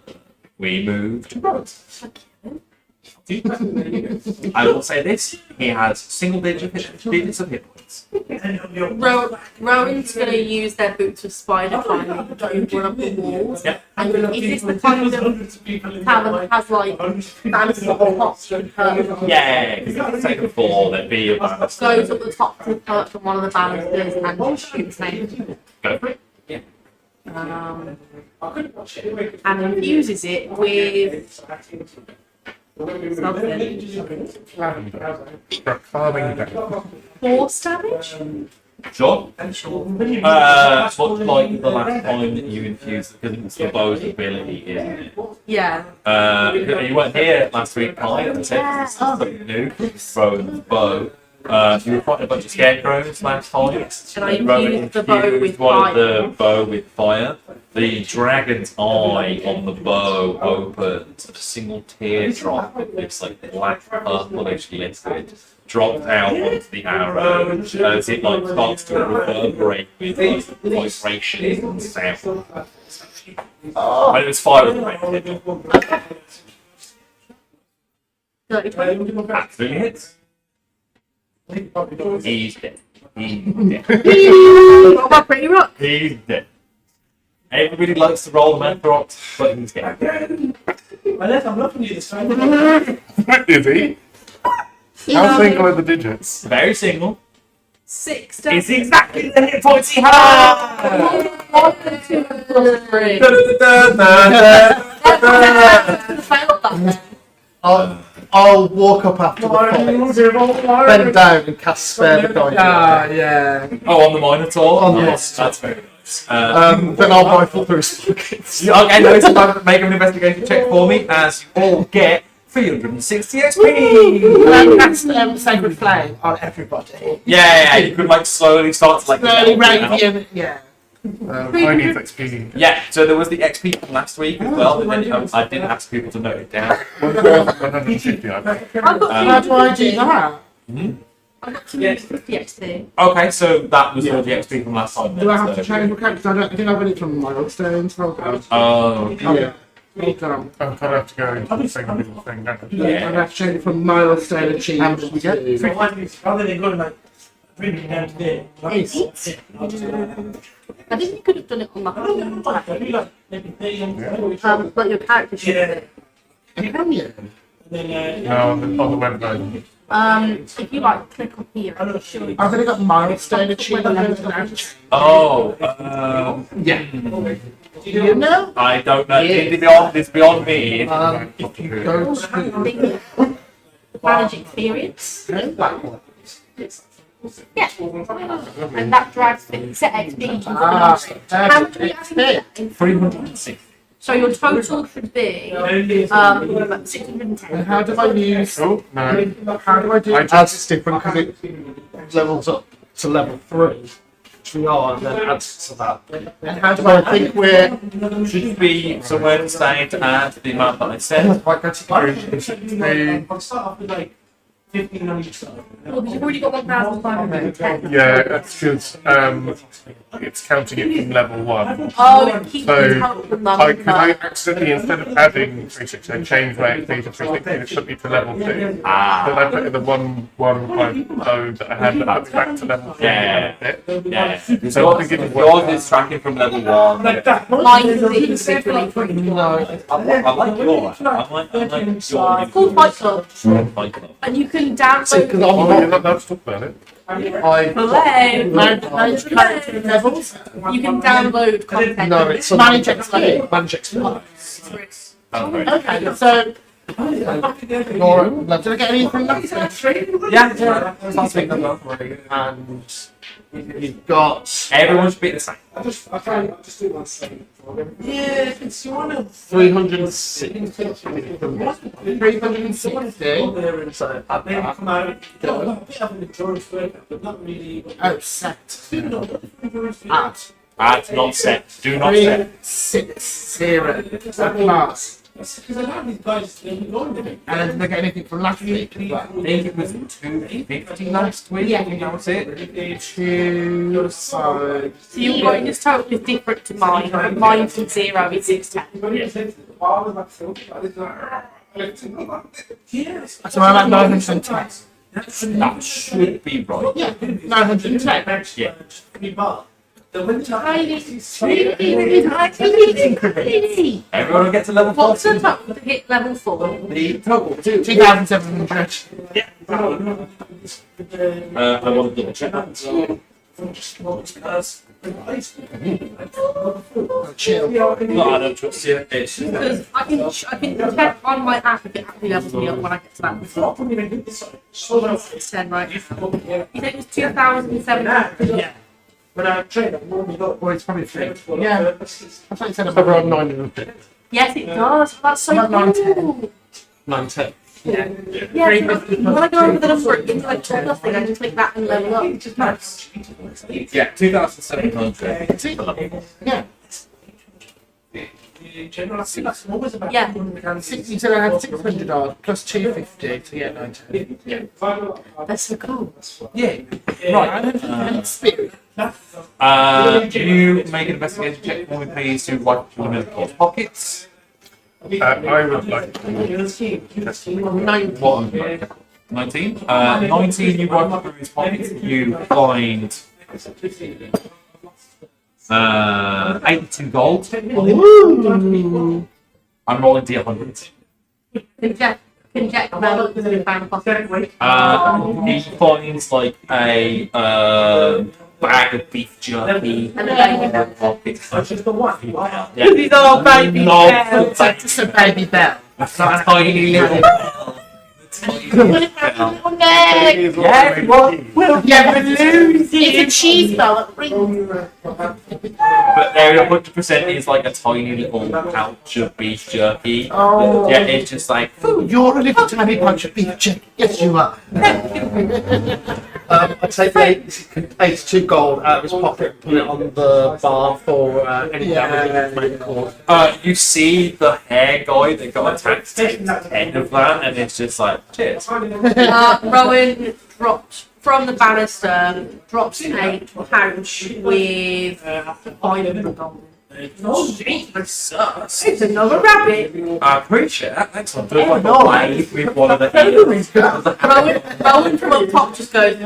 We move to Rose. I will say this: he has single digits of hit points. Rowan's going to use their boots of spider climbing to run up the walls. Yep. And is this the kind of tower that has like bannisters at the top? Yeah, because on the second floor there'd be a bonus. Goes up the top to perch on one of the banisters and just shoots him. Go for it. Yeah. And infuses it with something. calming down. Force damage? Sure. Much like the last time that you infused, because it's the bow's ability, isn't it? Yeah. You weren't here last week, Kai. I said this is something new. Rowan's bow. You were fighting a bunch of scarecrows last time. And I Rowan infused the bow with infused one of fire. the bow with fire. The dragon's eye on the bow opens, and a single teardrop with this like black purplish liquid drops out onto the arrow as it like starts to reverberate with like vibrations and sound. And it was fire with the rain. 30. Absolutely hits. He's dead. He's dead. What about Pretty Rock? He's dead. Everybody likes to roll the Manthrox, but he's dead. I'm looking at you this time. Is he? How single are the digits? Very single. 6 It's damage. exactly the hit points he had! 1, 2, 3. Failed that. I'll walk up after the fight, bend down and cast Spare the Dying. Yeah. Oh, on the Minotaur? On the Yes, that's very nice. Then I'll rifle through his pockets. Okay, no, it's time to make an investigation check for me as you all get 360 XP! Cast Sacred Flame on everybody. Yeah, you could like slowly start to like. Slowly melt it out. radiant, yeah. I need XP. Yeah, so there was the XP from last week as well, and then I didn't ask people to note it down. 150, I think. I've got How do I do that? I've got 250 XP. Okay, so that was all the XP from last time. Then, Do I have so- to change my character? I didn't have any from milestones. Hold on. Oh, Yeah. Hold on. I'll have to go into the same little thing, don't I? I yeah. have to change it from milestone achievement to... Rather than going like bringing down to there. I think you could have done it on the but your character should have it. Can you? Then, No, on the website. If you like click on here, I'm sure you I've only got milestone achievements. Oh, Yeah. Do you know? I don't know. Yeah. It's beyond me. If you go to manage experience. No. Yeah. And that drives the set XP. Ah, How much are you having today? 306. So your total should be 610. And how do I use? Oh, no. How do I do? As it's different because it levels up to level 3, which we are, and then adds to that. And how do I think we're? Should be somewhere to stay to add the amount that I said. Like that's I'll start off with like 15 on each side. Well, because you've already got 1,510. Yeah, that's because it's counting it from level 1. Oh, it keeps So, the total Could number. I accidentally, instead of adding 360, change my XP to 360 and it took me to level 2? Then I put in the 115 code that I had that put me back to level 3. Yeah. Yeah. So I think it would Yours is tracking from level 1. Like that. Mine is literally free. I like yours. I like your It's called Fight Club. Fight Club. And you can because download Oh, I'm you're not allowed to talk about it. manage character levels. You can download content. no, it's Manage XP. Manage XP. Okay, so. Laura, did I get anything from that? Yeah. Last week, and you've got Everyone should be the same. Yeah, it's one of 360. 360. there and so and then come out. You know, a bit of an endurance workout, but not really. Oh, set. Add. Add, not set. Do not set. 360. Class. Because a lot of these guys, they're going to be. And did I get anything from last week? I think it was 250 last week. Yeah. I think that was it. 2, so. So your bonus total is different to mine. Mine from 0 is 610. Yes. So I'm at 910. That should be right. Yeah, 910. Yeah. The winter. Everyone will get to level 4. What's the total to hit level 4? The total. 2,700. I want to double check that. Chill. No, I don't trust you. It's Because I can check on my app if it actually levels me up when I get to that. It's 10 right now. You think it was 2,700? Yeah. When I train, I'm normally got. Well, it's probably 3. Yeah. I thought you said Over about on 950. Yes, it does. That's so About 910. cool. 910. Yeah, when I go over the number, it gives you like total nothing. I just click that and level up. Just nice. Yeah, 2,700. Yeah. General, that's always about. Yeah. You said I had 600 odd plus 250 to get 910. That's so cool. Yeah. Right. And experience. You make an investigation check for me, please, to wipe your milk pockets. I would like to. 9. 19. 19, you wipe through his pockets, you find 82 gold. I'm rolling D100. Can Jack develop because we found a pocket? He finds like a bag of beef jerky And a baby in their pockets. That's just the one. Yeah. These are baby No, bears. That's just a baby bell. That's not a tiny little bell. Tiny little bell. Yeah, Well, Yeah, but it's a cheese bell that rings. but there 100% is like a tiny little pouch of beef jerky. Oh. Yeah, it's just like, You're a little tiny bunch of beef chicken. Yes, you are. I take the 82 gold out of his pocket and put it on the bar for any damage it may cause. you see the hair guy that got attached to the end of that, and it's just like, cheers. Rowan drops from the banister, drops a pouch with 500 gold. It's another rabbit. I appreciate that. Excellent. Feels like a wave with one of the ears. Rowan from up top just goes.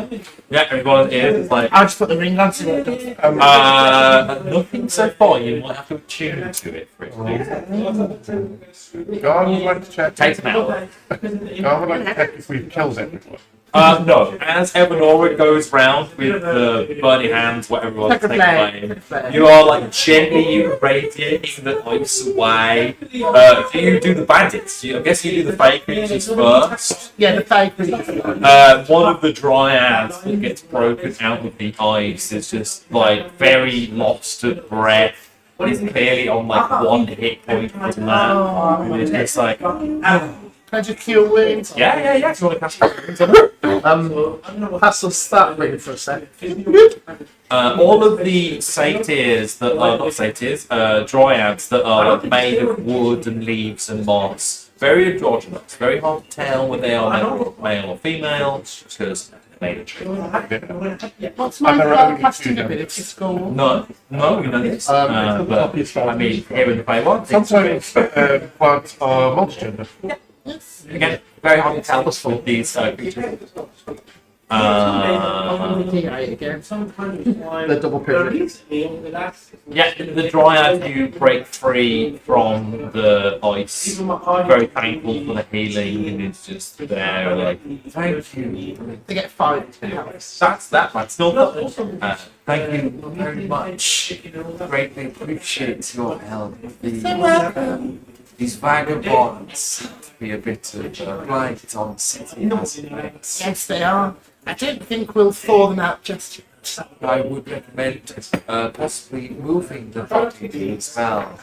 Yeah, with one of the ears. It's like, I'll just put the ring on, see what it does. nothing so far. You might have to attune to it for it. Garn would like to check. Takes an hour. Garn would like to check if we've killed everyone. No. As Evanora goes round with the burning hands, what everyone's taking flame, you are like gently radiating the ice away. Do you do the bandits? I guess you do the fake creatures first. Yeah, the fake ring. One of the dryads that gets broken out of the ice is just like very lost of breath. He's clearly on like one hit point from that. And it's just like, Can I just cure wounds? yeah. If you want to cast Pass us that ring for a sec. all of the satyrs that are not satyrs, dryads that are like, made of wood and leaves and moss. Very androgynous. Very hard to tell whether they are male or female because they're made of tree. What's my casting ability score? No, you know this. But I mean, here in the Paywall, Sometimes plants are multigender. again, very hard to tell with these creatures. The double period. Yeah, the dryad you break free from the ice. Very thankful for the healing, and it's just there like, thank you. They get 5. That's that one. Still double. Thank you very much. Greatly appreciate your help. These vagabonds seem to be a bit of a blight on the city as it is. Yes, they are. I don't think we'll thaw them out just yet. I would recommend possibly moving the body as well.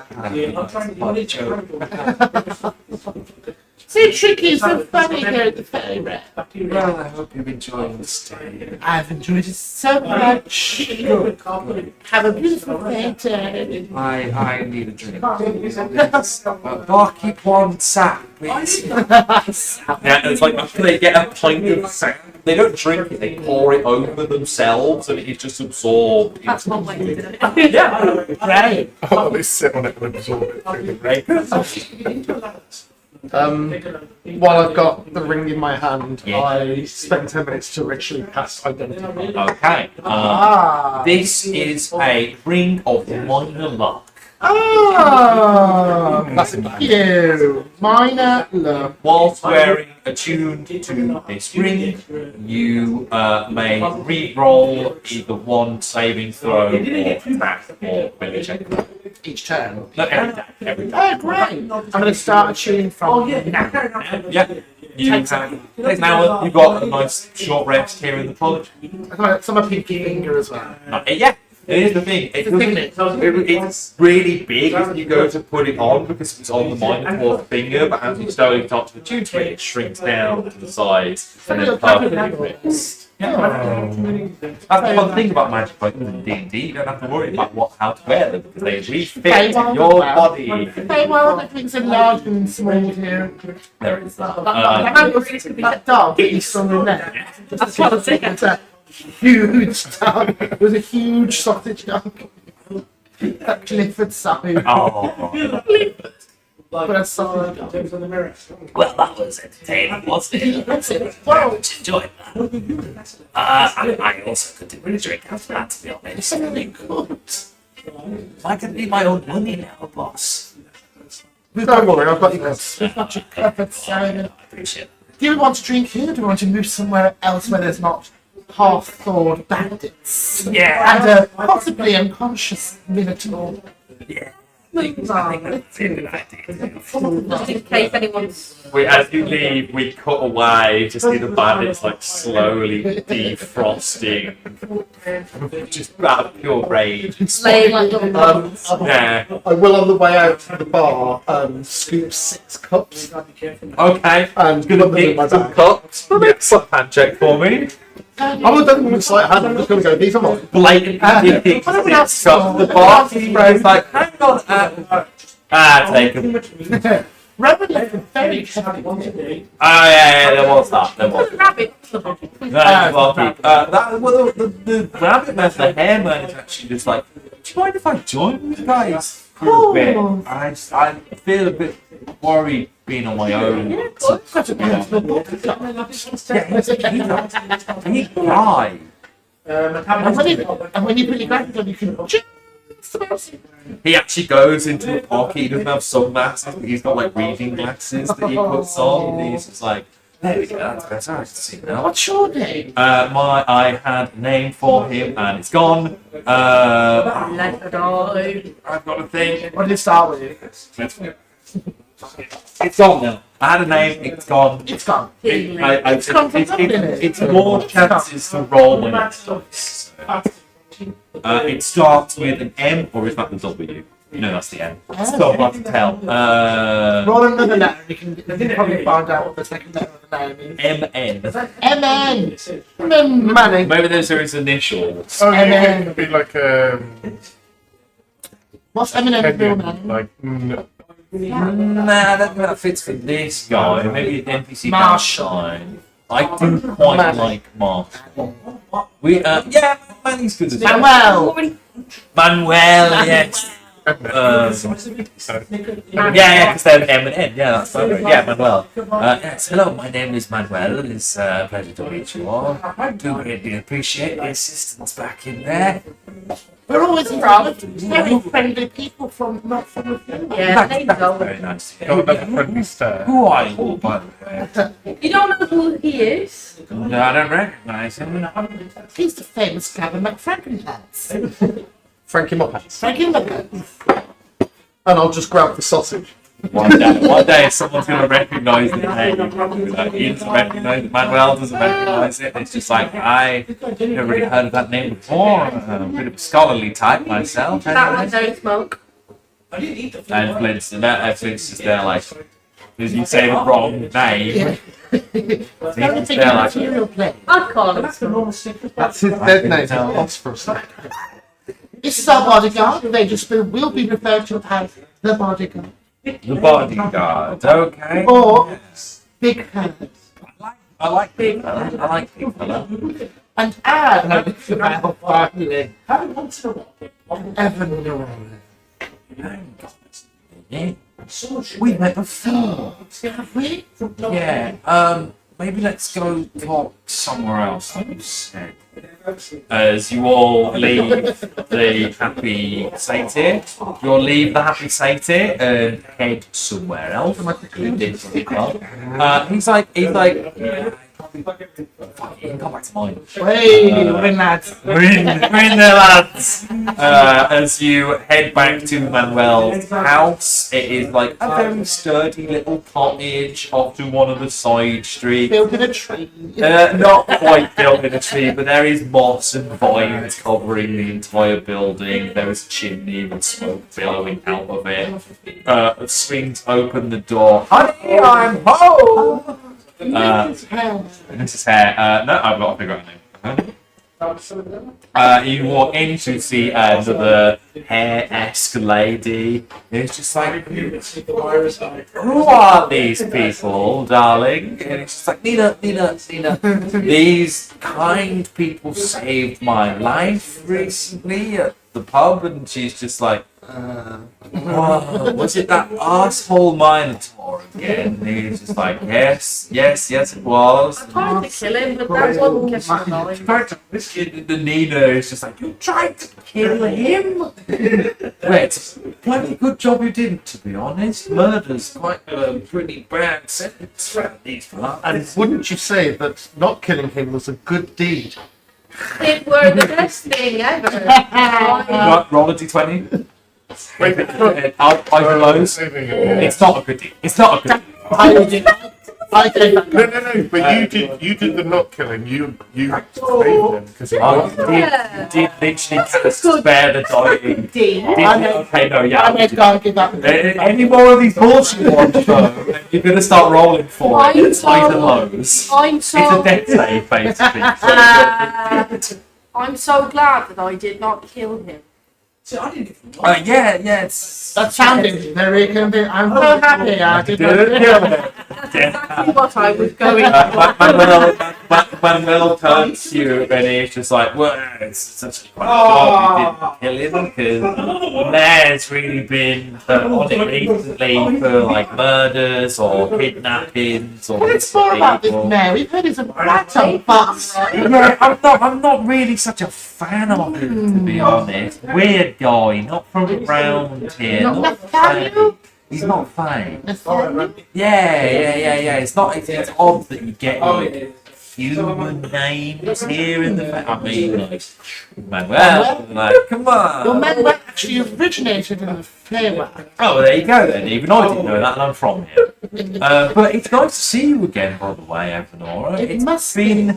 So tricky, so funny here at the fair. Well, I hope you're enjoying the stay. I've enjoyed it so much. Have a beautiful day. I need a drink. Barkeep one sap, please. Yeah, it's like after they get a pint of sap, they don't drink it, they pour it over themselves and it's just absorbed. That's one way to do it. Yeah. Great. Oh, they sit on it and absorb it. While I've got the ring in my hand, I spend 10 minutes to ritually cast identify. Okay. This is a ring of minor luck. Thank you. Minor luck. Whilst wearing attuned to this ring, you may re-roll either one saving throw or attack or ability check. Each turn. No, every day. Oh, great. I'm going to start tuning from now. Yeah. You have an hour. You've got a nice short rest here in the college. It's on my pinky finger as well. Yeah. Here's the thing. It's really big if you go to put it on because it's on the minor fourth finger, but as you slowly start to attune to it, it shrinks down to the size and then perfectly fixed. Yeah. That's the one thing about magic items in D&D. You don't have to worry about how to wear them because they refit your body. Okay, well, everything's enlarged and small here. There is that. That dog that you saw in there. That's what I'm saying. It's a huge dog. It was a huge sausage dog. That Clifford size. Oh. But a sausage dog. Well, that was entertaining, wasn't it? That's it. Wow. Enjoyed that. I also could do with a drink after that, to be honest. Really good. I can be my own money now, boss. Don't worry, I've got you guys. Clifford size. I appreciate it. Do we want to drink here? Do we want to move somewhere else where there's not half-thawed bandits? Yeah. And a possibly unconscious minotaur. Yeah. I think that's a good idea. Just in case anyone's. As you leave, we cut away to see the bandits like slowly defrosting, just out of pure rage. Laying like little bones. Yeah. I will, on the way out to the bar, scoop 6 cups Okay. and Gonna put them in pick my some bag. cups. Make some hand check for me. I'm not done with the sleight of hand, I'm just going to go, these are mine. Blatantly picking six cups. The barkeeper is like, hang on. Take them. Rowan left a very heavy. Oh yeah, there was that. There was. Rabbit. Well, the rabbit man, the hare man, is actually just like, do you mind if I join you guys for a bit? I feel a bit worried being on my own. Got a personal book. He died. And when you put your glasses on, you can just about it. He actually goes into a pocket. He doesn't have sunglasses, but he's got like reading glasses that he puts on. And he's just like, there we go, that's better. I can see now. What's your name? I had a name for him and it's gone. Let go. I've got a thing. What did it start with? It's gone now. I had a name, it's gone. It's gone. It's more chances to roll when it's dice. It starts with an M or is that the W? No, that's the M. So hard to tell. Roll another letter and you can probably find out what the second letter of the name is. MN. MN! Money. Maybe those are his initials. Oh, yeah, it could be like What's Eminem's real name? like Nah, that fits for this guy. Maybe an NPC down Marshall. shine. I do quite like Marshall. Yeah, Manny's good as well. Manuel! Manuel, yes. Yeah, because they're M and N. Yeah, that's perfect. Yeah, Manuel. Yes, hello, my name is Manuel. It's a pleasure to meet you all. I do greatly appreciate the assistance back in there. We're always very friendly people not from within. Yeah, there you That's go. very nice to got hear. another friendly stare. Who are you, by the way? You don't know who he is? No, I don't recognize him. He's the famous Gavin McFrankenpants. Frankie Muppets. Frankie McFrankenpants. And I'll just grab the sausage. One day someone's going to recognise the name. Like, he doesn't recognise it, Manuel doesn't recognise it. It's just like, I never really heard of that name before. I'm a bit of a scholarly type myself. That one don't smoke. And Flint's just there like, did you say the wrong name? He's there like, Material play. I call him smoke. That's his dead name. Phosphorus. This is our bodyguard. Will be referred to as the bodyguard. the bodyguard, okay. Or big hands. I like big fella. I like big fella. And Anne, no, it's about finally. Ever known. We met before. Have we? Yeah, maybe let's go talk somewhere else, like you said. As you all leave the happy satyr, you'll leave the happy satyr and head somewhere else. He's like, yeah, fuck, you can come back to mine. Hey, we're in lads. We're in there, lads. As you head back to Manuel's house, it is like a very sturdy little cottage off to one of the side streets. Built in a tree. Not quite built in a tree, but there is moss and vines covering the entire building. There is a chimney with smoke billowing out of it. Swings open the door. Honey, I'm home! This is hair. No, I've got to figure out a name. You walk in to see another hair-esque lady. It's just like, who are these people, darling? And it's just like, Nina. These kind people saved my life recently at the pub, and she's just like, oh, was it that asshole Minotaur again? And he's just like, yes, it was. I tried to kill him, but that one kept on going. This kid, the Nina, is just like, you tried to kill him? Well, it's a bloody good job you didn't, to be honest. Murder's quite a pretty bad sentence for these fellas. And wouldn't you say that not killing him was a good deed? It were the best thing ever. Roll a d20. Wait, I'll close. saving it. It's not a good deed. It's not a good deed. I came back. No, but you did the not killing. You saved him because he I was. did literally just spare the dying. Okay, no, I yeah. made God give up. Any more of these bullshit ones, though, you're going to start rolling for it. It's highs and lows. I'm It's a so death save, basically. I'm so glad that I did not kill him. See, I didn't even Yeah, it's. That sounded very convincing. I'm so happy I did not Good. Exactly what I was going for. Manuel turns to you and he's just like, well, it's actually quite a job you didn't kill him because Mayor's really been on it recently for like murders or kidnappings or Tell us more about this mayor. We've heard he's a rat on bus. Yeah, I'm not really such a fan of him, to be honest. Weird guy, not from around here. Not Not Nathaniel? He's not fine. Nathaniel? Yeah. It's not. It's odd that you get like human names here in the. I mean, like Manuel. Like, come on. Your men were actually originated in the Feywild. Oh, there you go then. Even I didn't know that, and I'm from here. But it's nice to see you again, by the way, Evanora. It It's must been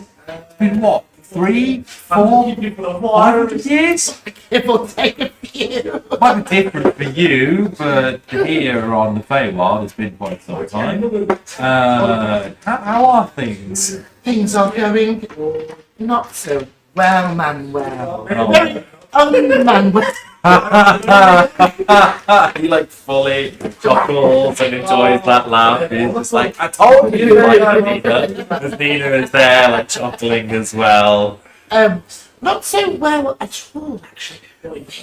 what? 3, 4, 500 years? It will take a few. Might be different for you, but here on the Feywild, it's been quite some time. How are things? Things are going not so well, Manuel. Oh. Oh, Manuel. He like fully chuckles and enjoys that laugh. He's just like, I told you, like Nina. Because Nina is there, like chuckling as well. Not so well at all, actually.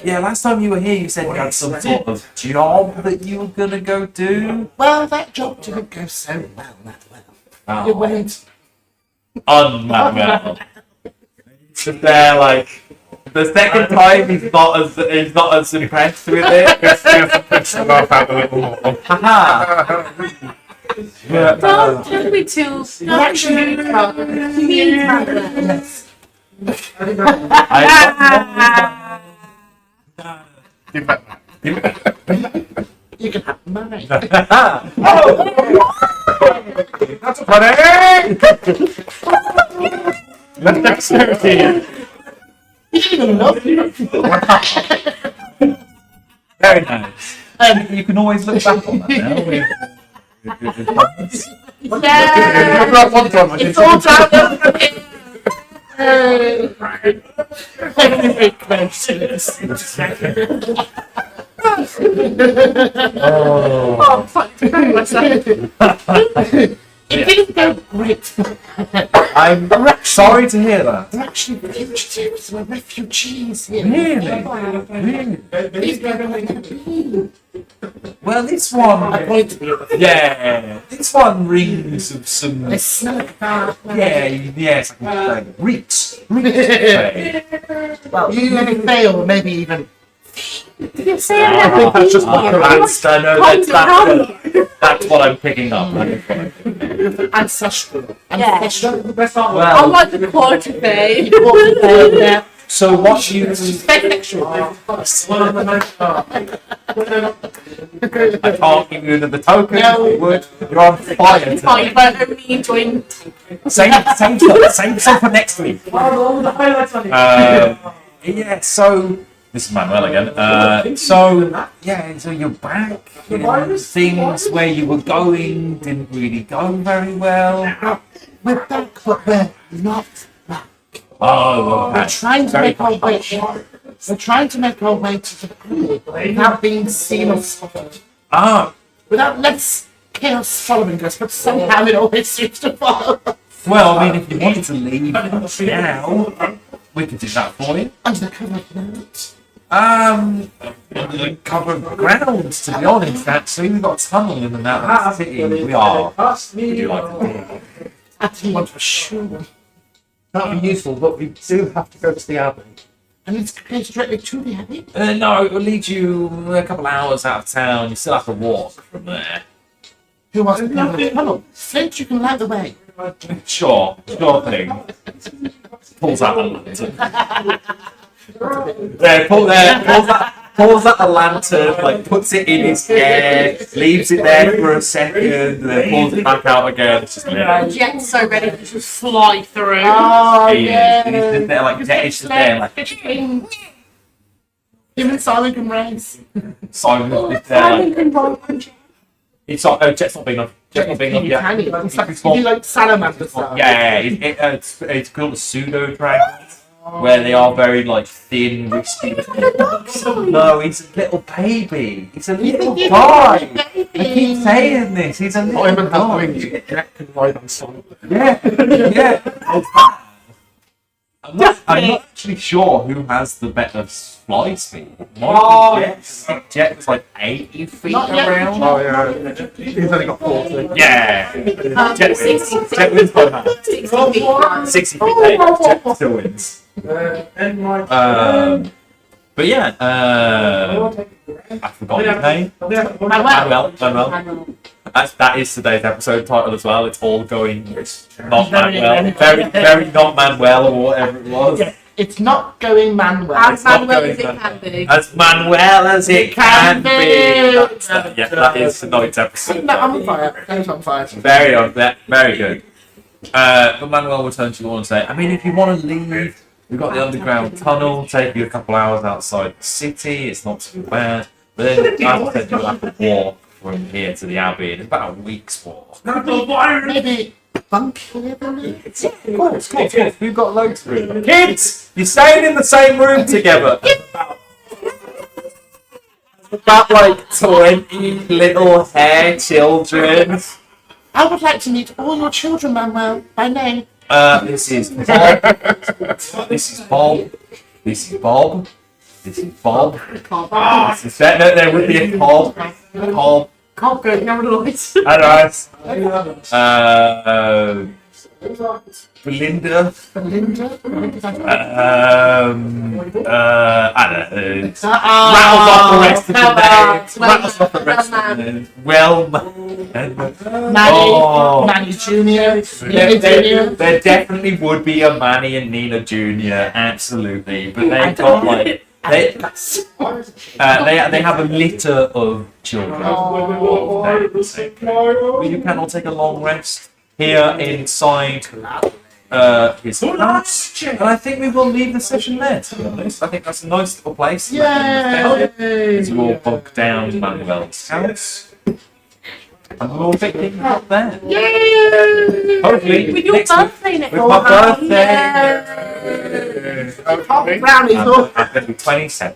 Yeah, last time you were here, you said you had some sort of job that you were gonna go do. Well, that job didn't go so well, Manuel. It Oh, went. unmanuel. Just there, like the second time, he's not as impressed with it. Just push the laugh out a little more. Haha. But, Don't be too. Actually, Give it. you can have mine. That's a funny! That's dexterity. You didn't even know. very nice. You can always look back on that now. Yeah. It's all down from here. Very close to this. Oh, fuck. It didn't go great. I'm sorry to hear that. They're actually fugitives. We're refugees here. Really? These people are going to be. Well, this one. I'm going to be with them. Yeah, this one rings of some. They smell like that. Yes, like reeks. Well, you fail, or maybe even. Did you say That's just what that's what I'm picking up. That's what I'm picking up. Ancestral. Yeah. Ancestral. I Well, like the quality thing. so what you? I can't give you the token. No. I would. You're on fire. Oh, you won't only enjoying. Same stuff for next week. Yeah. So this is Manuel again. So you're back. Things where you were going didn't really go very well. We're back, but we're not back. Oh, We're okay. trying to make our way. We're trying to make our way to the pool without being seen or spotted. Ah, Without less chaos following us, but somehow it always seems to follow. well, I mean, if you wanted to leave now, we could do that for you. Under the cover of night. Cover of ground, to be honest, actually. We've got a tunnel in and out of the city. We are. Would you like to do? I didn't want to assume. That'd be useful, but we do have to go to the abbey. And it's goes directly to the abbey. No, it will lead you a couple hours out of town. You still have to walk from there. Who wants to go to the tunnel? Flint, you can light the way. Sure thing. Pulls out a lantern. Pulls out a lantern, like puts it in his hair, leaves it there for a second, and then pulls it back out again. It's just Jet's so ready to just fly through. Oh, He's just there, like Jet is just there, like Him and Simon can race. Simon is there. Like, it's not. Jet's not big enough. Jet's not big enough yet. It's like, you do like salamander style. Yeah, it's called a pseudo dragon. where they are very like thin, wispy. No, he's a little baby. He's a little guy. I keep saying this. He's a little Not even guy. having Jack and ride on Sonic. Yeah, yeah. I'm not actually sure who has the better fly speed. Jet's like 80 feet around. Oh yeah, he's only got 40. Yeah. Jet wins by that. 60 feet. Jet still wins. But yeah, I forgot his name. Manuel. That is today's episode title as well. It's all going not Manuel. Very not Manuel or whatever it was. It's not going Manuel. As not Manuel going as it can be. As Manuel as it can be. That is tonight's episode. No, I'm on fire. I'm on fire. Very good. But Manuel will turn to you all and say, I mean, if you want to leave, we've got the underground tunnel, take you a couple hours outside the city, it's not too bad. But then, as I said, you'll have to walk from here to the Abbey, and it's about a week's walk. Maybe bunk here then? Of course. We've got loads of room. Kids, you're staying in the same room together. About like 20 little hair children. I would like to meet all your children, Manuel, by name. This is Bob. This is Bob. This is Bob. This is Bob. There would be a Bob. Bob. Can't go down the lights. Alright. Belinda. I don't know. Rattles off the rest of the names. Manny Jr. There definitely would be a Manny and Nina Jr. Absolutely, but they've got like they have a litter of children. But you can all take a long rest here inside his house, and I think we will leave the session there. To be honest, I think that's a nice little place. As we all bunk down Manuel's house. And we'll pick things up there. Yay! Hopefully, With your birthday next with my birthday. Brownies, look. I'm going to be 27.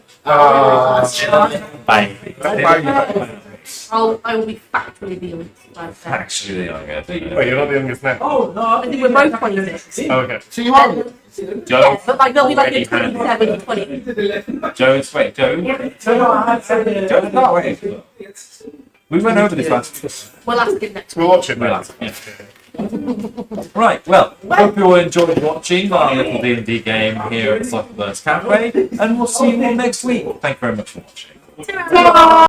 Baby. I will be factually the youngest birthday. Actually, I'm going to do Wait, you're not the youngest now. Oh, no. I think we're both 26. Okay. So you are? Yeah, but like they'll be like Already in 27, 20. Joe's not waiting. We went over this last. We'll ask him next week. We'll watch it We'll now. ask, yeah. Right, well, hope you all enjoyed watching our little D&D game here at Cypherverse Cafe, and we'll see you all next week. Thank you very much for watching. Ta-ra!